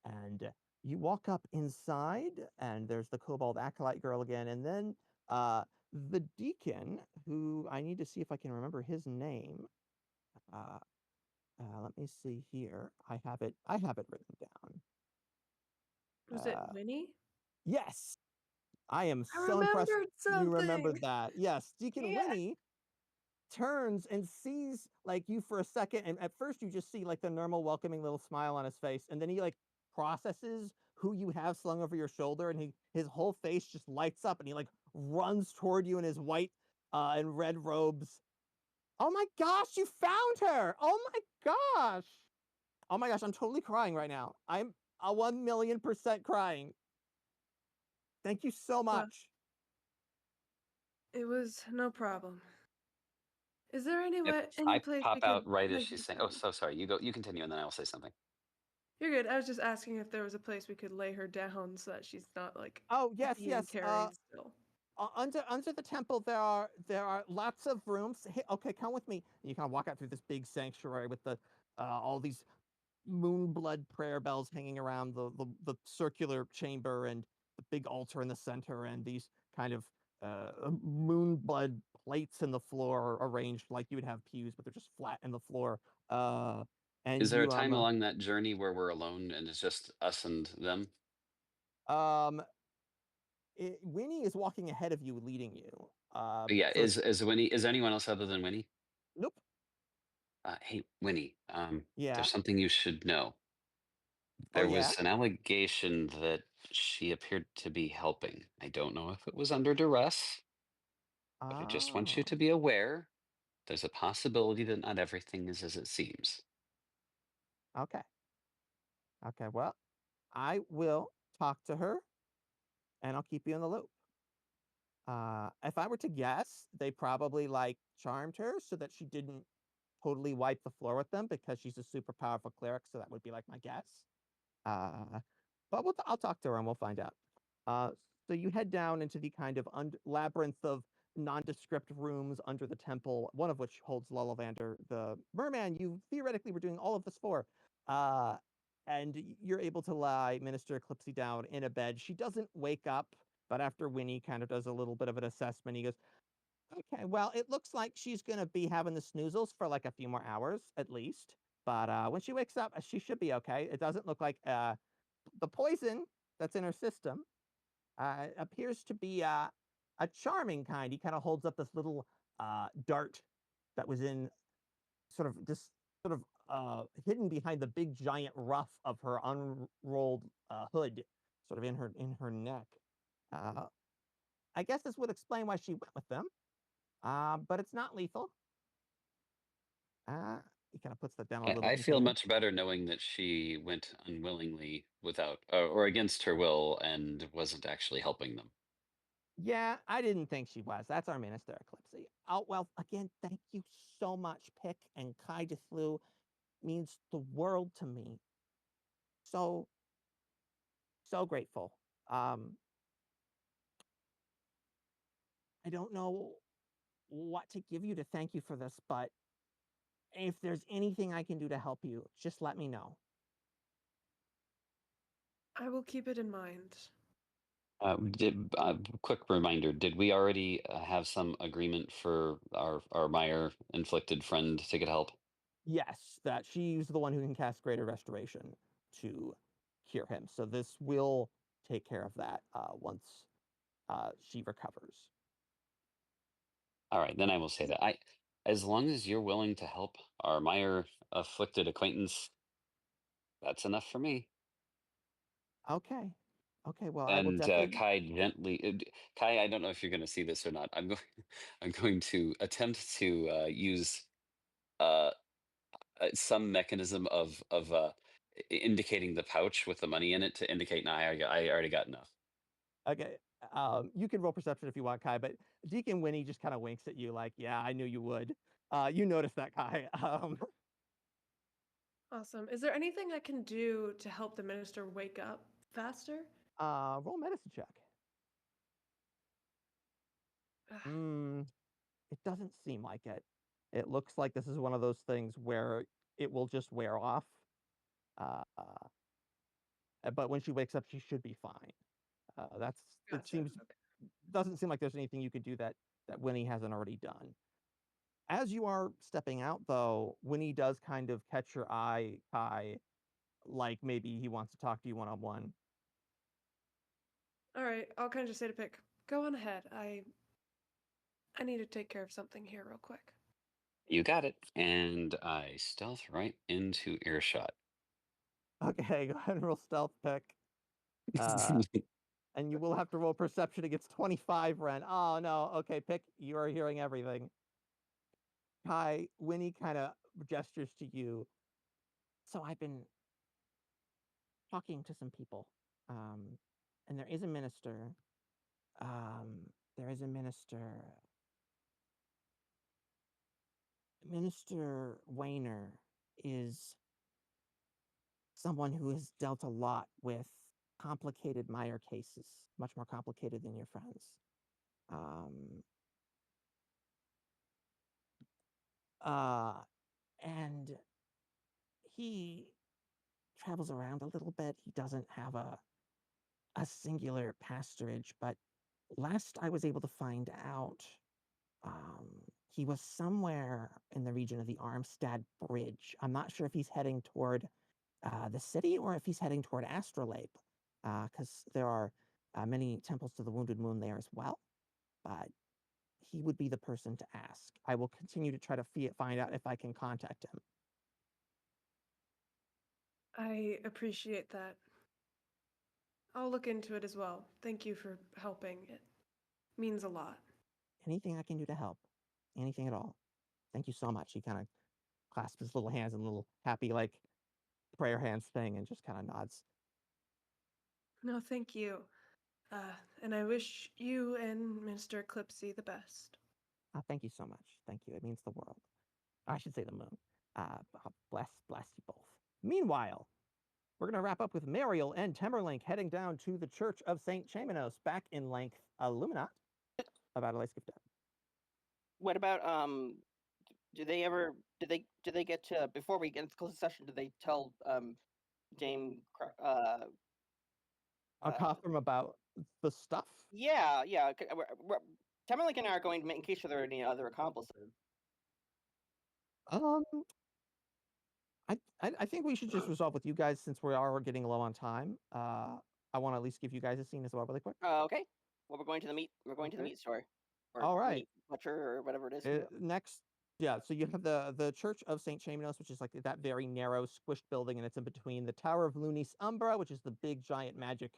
And you walk up inside, and there's the Kobold Acolyte girl again, and then the deacon, who I need to see if I can remember his name. Let me see here. I have it written down. Was it Uh, Winnie? yes, I am I so impressed remembered you something. remembered that. Yes, Deacon Yeah. Winnie turns and sees like you for a second, and at first you just see like the normal welcoming little smile on his face, and then he like processes who you have slung over your shoulder, and his whole face just lights up, and he like runs toward you in his white and red robes. Oh my gosh, you found her! Oh my gosh! Oh my gosh, I'm totally crying right now. I'm a 1,000,000% crying. Thank you so Well, much. it was no problem. Is there any If any I place we pop out could right as lay she's her saying, "Oh, down? so sorry." You continue, and then I will say something. You're good. I was just asking if there was a place we could lay her down so that she's not like Oh, yes, being yes. carried still. Under the temple there are lots of rooms. Hey, okay, come with me. And you kind of walk out through this big sanctuary with the all these moonblood prayer bells hanging around the circular chamber, and the big altar in the center, and these kind of moonblood plates in the floor arranged like you would have pews, but they're just flat in the floor. And Is there a you time along that journey where we're alone and it's just us and them? um Winnie is walking ahead of you, leading you. Yeah. So it's Is Winnie? Is there anyone else other than Winnie? nope. Hey, Winnie. Yeah. There's something you should know. Oh There yeah. was an allegation that she appeared to be helping. I don't know if it was under duress, but I just want you to Oh. be aware there's a possibility that not everything is as it seems. Okay. Okay. Well, I will talk to her, and I'll keep you in the loop. If I were to guess, they probably like charmed her so that she didn't totally wipe the floor with them because she's a super powerful cleric. So that would be like my guess. Uh, but I'll talk to her and we'll find out. Uh, so you head down into the kind of labyrinth of nondescript rooms under the temple, one of which holds Lullavander, the merman you theoretically were doing all of this for. Uh, and you're able to lie Minister Eclipsy down in a bed. She doesn't wake up, but after Winnie kind of does a little bit of an assessment, he goes, "Okay, well, it looks like she's gonna be having the snoozles for like a few more hours at least. But when she wakes up, she should be okay. It doesn't look like the poison that's in her system appears to be a charming kind." He kind of holds up this little dart that was in sort of just sort of hidden behind the big giant ruff of her unrolled hood, sort of in her neck. Uh, I guess this would explain why she went with them. But it's not lethal. Uh, he kind of puts that down a little I feel containing. much better knowing that she went unwillingly without or against her will and wasn't actually helping them. Yeah, I didn't think she was. That's our minister, Eclipsy. Oh, well, again, thank you so much, Pick, and Kai Flu means the world to me. So, so grateful. Um, I don't know what to give you to thank you for this, but if there's anything I can do to help you, just let me know. I will keep it in mind. Quick reminder: did we already have some agreement for our Meyer inflicted friend to get help? Yes, that she's the one who can cast Greater Restoration to cure him. So this will take care of that once she recovers. All right, then I will say that as long as you're willing to help our Meyer afflicted acquaintance, that's enough for me. Okay. Okay, well, I will And definitely. Kai gently, Kai, I don't know if you're going to see this or not. I'm going, I'm going to attempt to use uh, some mechanism of indicating the pouch with the money in it to indicate, no, I already got enough. Okay. You can roll perception if you want, Kai, but Deacon Winnie just kind of winks at you like, yeah, I knew you would. You noticed that, Kai. Awesome. Is there anything I can do to help the minister wake up faster? Roll medicine check. Ugh. It doesn't seem like it. It looks like this is one of those things where it will just wear off. Uh, but when she wakes up, she should be fine. It Gotcha. seems Okay. doesn't seem like there's anything you could do that Winnie hasn't already done. As you are stepping out, though, Winnie does kind of catch your eye, Kai, like maybe he wants to talk to you one-on-one. All right. I'll kind of just say to Pick, go on ahead. I need to take care of something here real quick. You got it. And I stealth right into earshot. Okay, go ahead and roll stealth pick. And you will have to roll perception against 25, Wren. Oh, no. Okay, Pick, you are hearing everything. Kai, Winnie kind of gestures to you. So I've been talking to some people. And there is a minister. There is a minister. Minister Wayner is someone who has dealt a lot with complicated Meyer cases, much more complicated than your friends. And he travels around a little bit. He doesn't have a singular pastorage, but last I was able to find out, he was somewhere in the region of the Armstad Bridge. I'm not sure if he's heading toward the city or if he's heading toward Astrolabe, because there are many temples to the Wounded Moon there as well. But he would be the person to ask. I will continue to try to find out if I can contact him. I appreciate that. I'll look into it as well. Thank you for helping. It means a lot. Anything I can do to help, anything at all. Thank you so much. He kind of clasps his little hands in a little happy, like, prayer hands thing and just kind of nods. No, thank you. And I wish you and Minister Eclipsy the best. Thank you so much. Thank you. It means the world. I should say the moon. Bless you both. Meanwhile, we're going to wrap up with Mariel and Temmerlinck heading down to the Church of St. Chamenos, back in Length Illuminat, about Elias Gifted. What about do they get to, before we get into the closing session, do they tell Dame Cothram about the stuff? Yeah. Temmerlinck and I are going to make, in case there are any other accomplices. I think we should just resolve with you guys since we are getting low on time. I want to at least give you guys a scene as well really quick. Okay. Well, we're going to the meat store. Or All right. meat butcher or whatever it is. Next, yeah, so you have the Church of St. Chamenos, which is like that very narrow, squished building, and it's in between the Tower of Lunis Umbra, which is the big, giant magic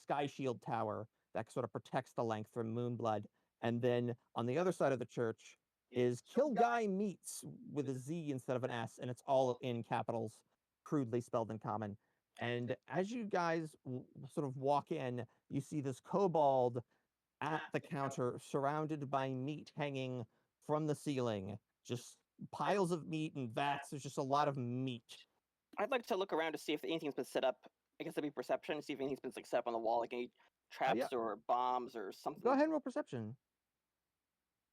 sky shield tower that sort of protects the Length from Moonblood. And then on the other side of the church is Kilguy Meats with a Z instead of an S, and it's all in capitals, crudely spelled in common. And as you guys sort of walk in, you see this kobold at the counter, surrounded by meat hanging from the ceiling. Just piles of meat and vats. There's just a lot of meat. I'd like to look around to see if anything's been set up. I guess that'd be perception, see if anything's been set up on the wall, like any traps or bombs or something. Go ahead and roll perception.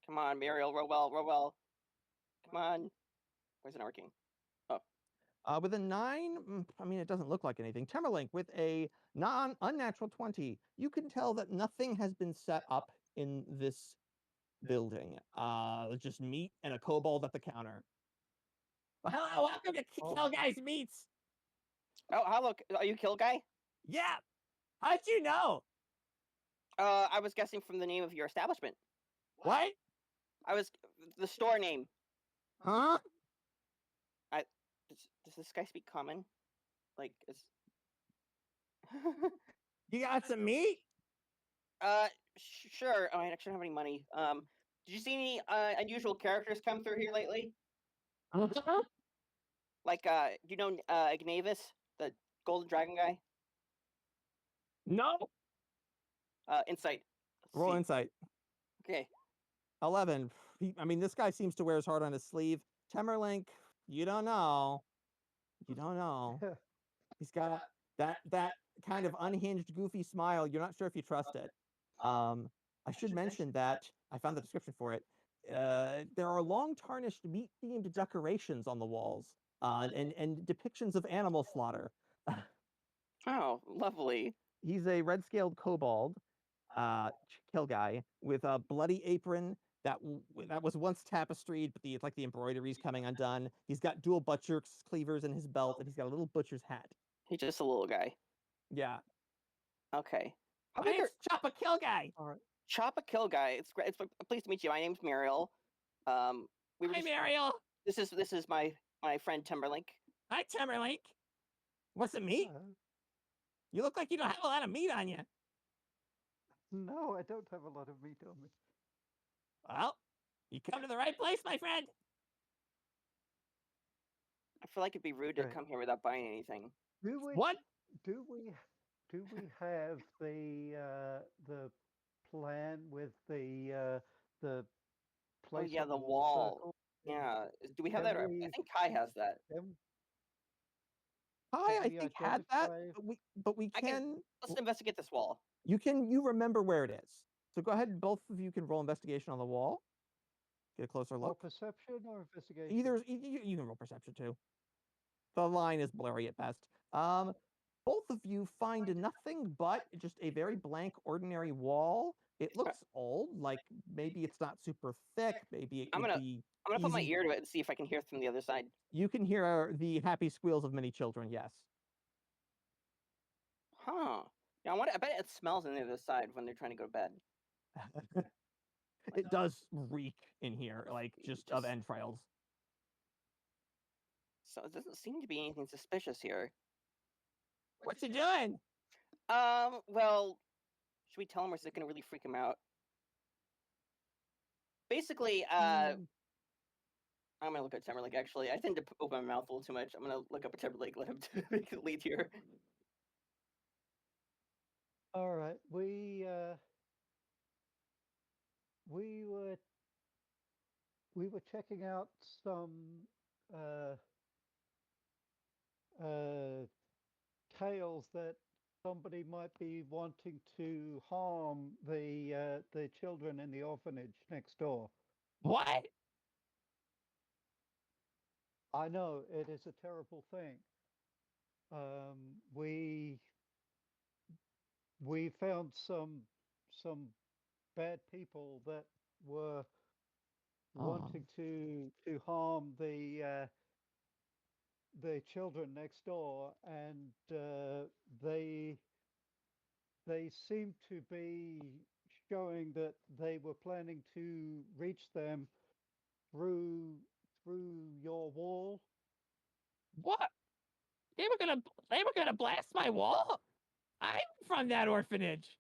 Come on, Mariel, roll well. Come on. Why isn't it working? Oh. With a 9, I mean, it doesn't look like anything. Temmerlinck with a unnatural 20. You can tell that nothing has been set up in this building. Just meat and a kobold at the counter. Well, hello, welcome to Kill Guy's Meats. Oh, hello. Are you Kill Guy? Yeah. How'd you know? I was guessing from the name of your establishment. What? I was the store name. Huh? Does this guy speak common? Like, is You got some meat? Sure. Oh, I actually don't have any money. Did you see any unusual characters come through here lately? Like, you know, Ignavis, the golden dragon guy? No. Insight. Let's Roll see. insight. Okay. 11. I mean, this guy seems to wear his heart on his sleeve. Temmerlinck, you don't know. You don't know. He's got that kind of unhinged, goofy smile. You're not sure if you trust it. I should mention that I found the description for it. There are long tarnished meat-themed decorations on the walls, and depictions of animal slaughter. Oh, lovely. He's a red-scaled kobold, kill guy with a bloody apron that was once tapestried, but it's like the embroidery's coming undone. He's got dual butcher's cleavers in his belt, and he's got a little butcher's hat. He's just a little guy. Yeah. Okay. My name's Choppa Kill Guy. All right. Choppa Kill Guy. It's great. It's pleased to meet you. My name's Mariel. Hi, Mariel. This is my friend Temmerlinck. Hi, Temmerlinck. What's the meat? You look like you don't have a lot of meat on you. No, I don't have a lot of meat on me. Well, you come to the right place, my friend. I feel like it'd be rude to Right. come here without buying anything. What? Do we have the plan with the place? Oh yeah, on the wall wall. circle? Yeah. Do we have Can that? I think Kai has that. Hi, I we think had that, identify- but we can. Let's investigate this wall. You remember where it is. So go ahead, and both of you can roll investigation on the wall. Get a closer Or look. perception or investigation? You can roll perception too. The line is blurry at best. Both of you find nothing but just a very blank, ordinary wall. It looks old, like maybe it's not super thick. Maybe it I'm would gonna be. put my easy- ear to it and see if I can hear from the other side. You can hear the happy squeals of many children. Yes. Huh. Yeah, I bet it smells on the other side when they're trying to go to bed. It does reek in here, like just of entrails. So it doesn't seem to be anything suspicious here. What you doing? Well, should we tell him or is it gonna really freak him out? Basically, I'm gonna look at Temmerlinck, actually. I tend to open my mouth a little too much. I'm gonna look up at Temmerlinck, let him make the lead here. All right, we were checking out some tales that somebody might be wanting to harm the children in the orphanage next door. What? I know it is a terrible thing. We found some bad people that were wanting to harm the children next door, and they seem to be showing that they were planning to reach them through your wall. What? They were gonna blast my wall? I'm from that orphanage.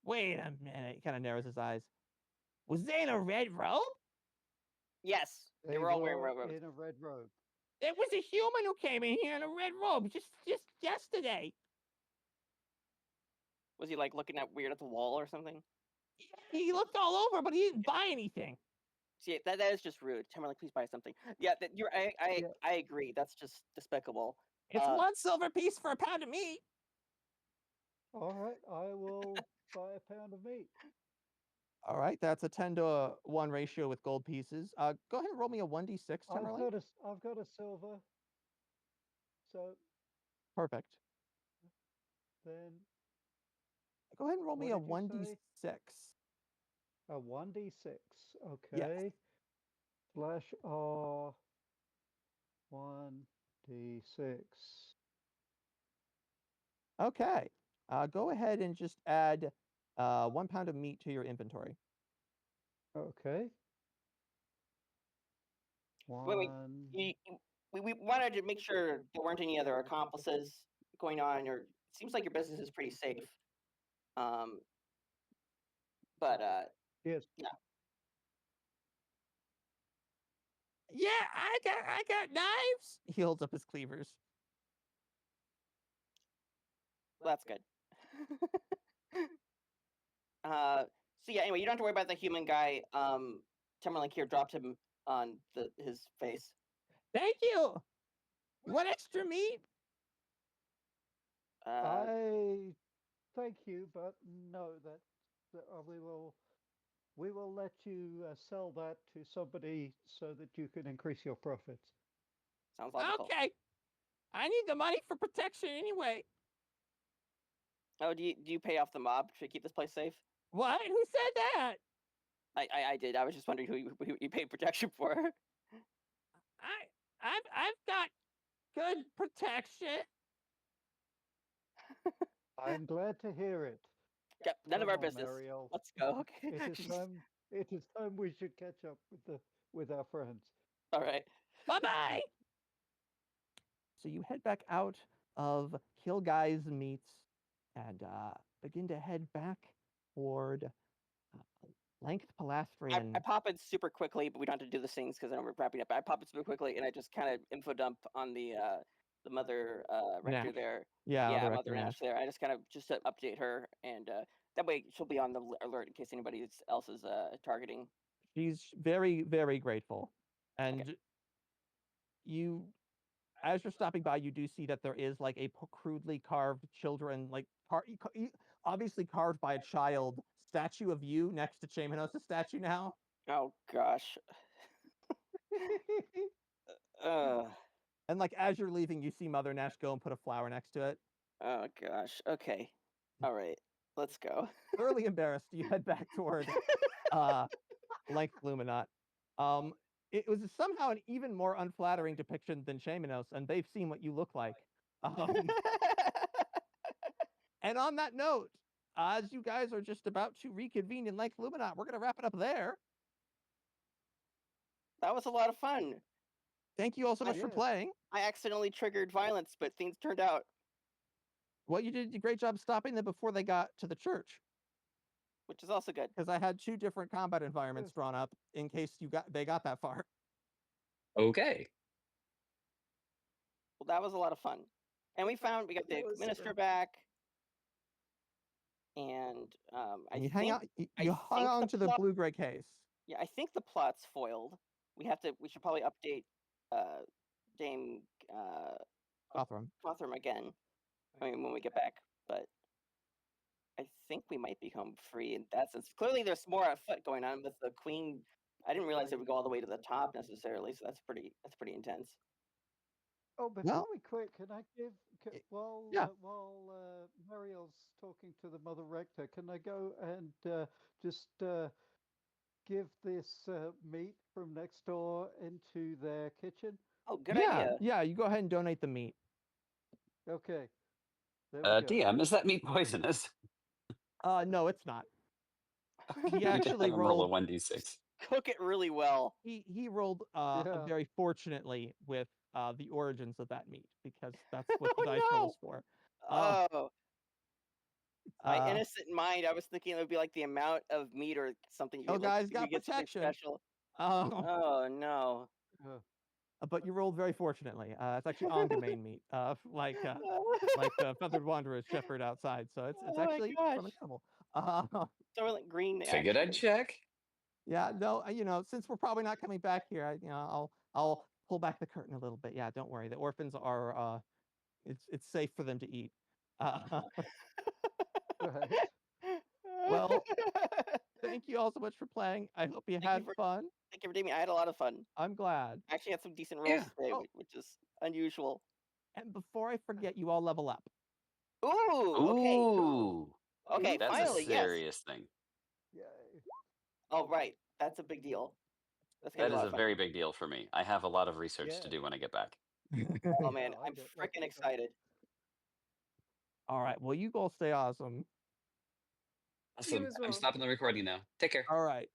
Wait a minute. He kind of narrows his eyes. Was they in a red robe? Yes, they were all wearing red robes. In a red robe. It was a human who came in here in a red robe just yesterday. Was he like looking at weird at the wall or something? He looked all over, but he didn't buy anything. See, that is just rude. Temmerlinck, please buy something. Yeah, I agree. That's just despicable. It's 1 silver piece for a pound of meat. All right, I will buy a pound of meat. All right, that's a 10-to-1 ratio with gold pieces. Go ahead and roll me a 1d6, Temmerlinck. I've got a silver. So Perfect. then Go ahead and roll me a what did you 1d6. say? A 1d6. Okay. Slash R 1d6. Okay. Go ahead and just add 1 pound of meat to your inventory. Okay. Wait. We wanted to make sure there weren't any other accomplices going on. It seems like your business is pretty safe. But yes. Yeah. Yeah, I got knives. He holds up his cleavers. Well, that's good. So yeah, anyway, you don't have to worry about the human guy. Temmerlinck here dropped him on his face. Thank you. You want extra meat? I thank you, but no, we will let you sell that to somebody so that you can increase your profits. Sounds logical. Okay. I need the money for protection anyway. Oh, do you pay off the mob to keep this place safe? What? Who said that? I did. I was just wondering who you paid protection for. I've got good protection. I'm glad to hear it. Yep, none of Come our on, business. Mariel. Let's go. Okay. It is time we should catch up with our friends. All right. Bye-bye. So you head back out of Kill Guy's Meats and begin to head back toward Length Palastrian. I pop in super quickly, but we don't have to do the things because I know we're wrapping up. I pop in super quickly and I just kind of info dump on the mother rector Nash. there. Yeah, Yeah, the Mother Rector Nash there. I just kind of just to update her, and that way she'll be on the alert in case anybody else is targeting. She's very, very grateful. And you, as you're stopping by, you do see that there is like a crudely carved children, like obviously carved by a child, statue of you next to Chamenos' statue now. Oh gosh. And like as you're leaving, you see Mother Nash go and put a flower next to it. Oh gosh. Okay. All right. Let's go. Thoroughly embarrassed, you head back toward Length Luminot. It was somehow an even more unflattering depiction than Chamenos, and they've seen what you look like. And on that note, as you guys are just about to reconvene in Length Luminot, we're going to wrap it up there. That was a lot of fun. Thank you all so much for playing. I accidentally triggered violence, but things turned out. Well, you did a great job stopping them before they got to the church. Which is also good. Because I had 2 different combat environments drawn up in case they got that far. Okay. Well, that was a lot of fun. And we got the minister back. And you hung on to the blue-gray case. Yeah, I think the plot's foiled. We should probably update Dame Cothram again. I mean, when we get back, but I think we might be home free in that sense. Clearly, there's more afoot going on with the queen. I didn't realize it would go all the way to the top necessarily, so that's pretty intense. Oh, before we quit, can I give while Mariel's talking to the Mother Rector, can I go and just give this meat from next door into their kitchen? Oh, good idea. Yeah, you go ahead and donate the meat. Okay. There we go. DM, is that meat poisonous? No, it's not. He You actually can roll a rolled 1d6. Cook it really well. He rolled very fortunately with the origins of that meat because that's what the dice rolls for. My innocent mind, I was thinking it would be like the amount of meat or something. Guys got protection. Special. Oh no. But you rolled very fortunately. It's actually on domain meat, like the feathered wanderer's shepherd outside. So it's actually from an animal. So like green. Figured I'd check. Yeah, no, since we're probably not coming back here, I'll pull back the curtain a little bit. Yeah, don't worry. The orphans are it's safe for them to eat. Well, thank you all so much for playing. I hope you had fun. Thank you for doing. I had a lot of fun. I'm glad. I actually had some decent rolls today, which is unusual. And before I forget, you all level up. Ooh. Okay. That's finally, a serious thing. Yay. Oh, right. That's a big deal. That is a very big deal for me. I have a lot of research to do when I get back. Oh man, I'm freaking excited. All right. Well, you all stay awesome. Awesome. I'm stopping the recording now. Take care. All right.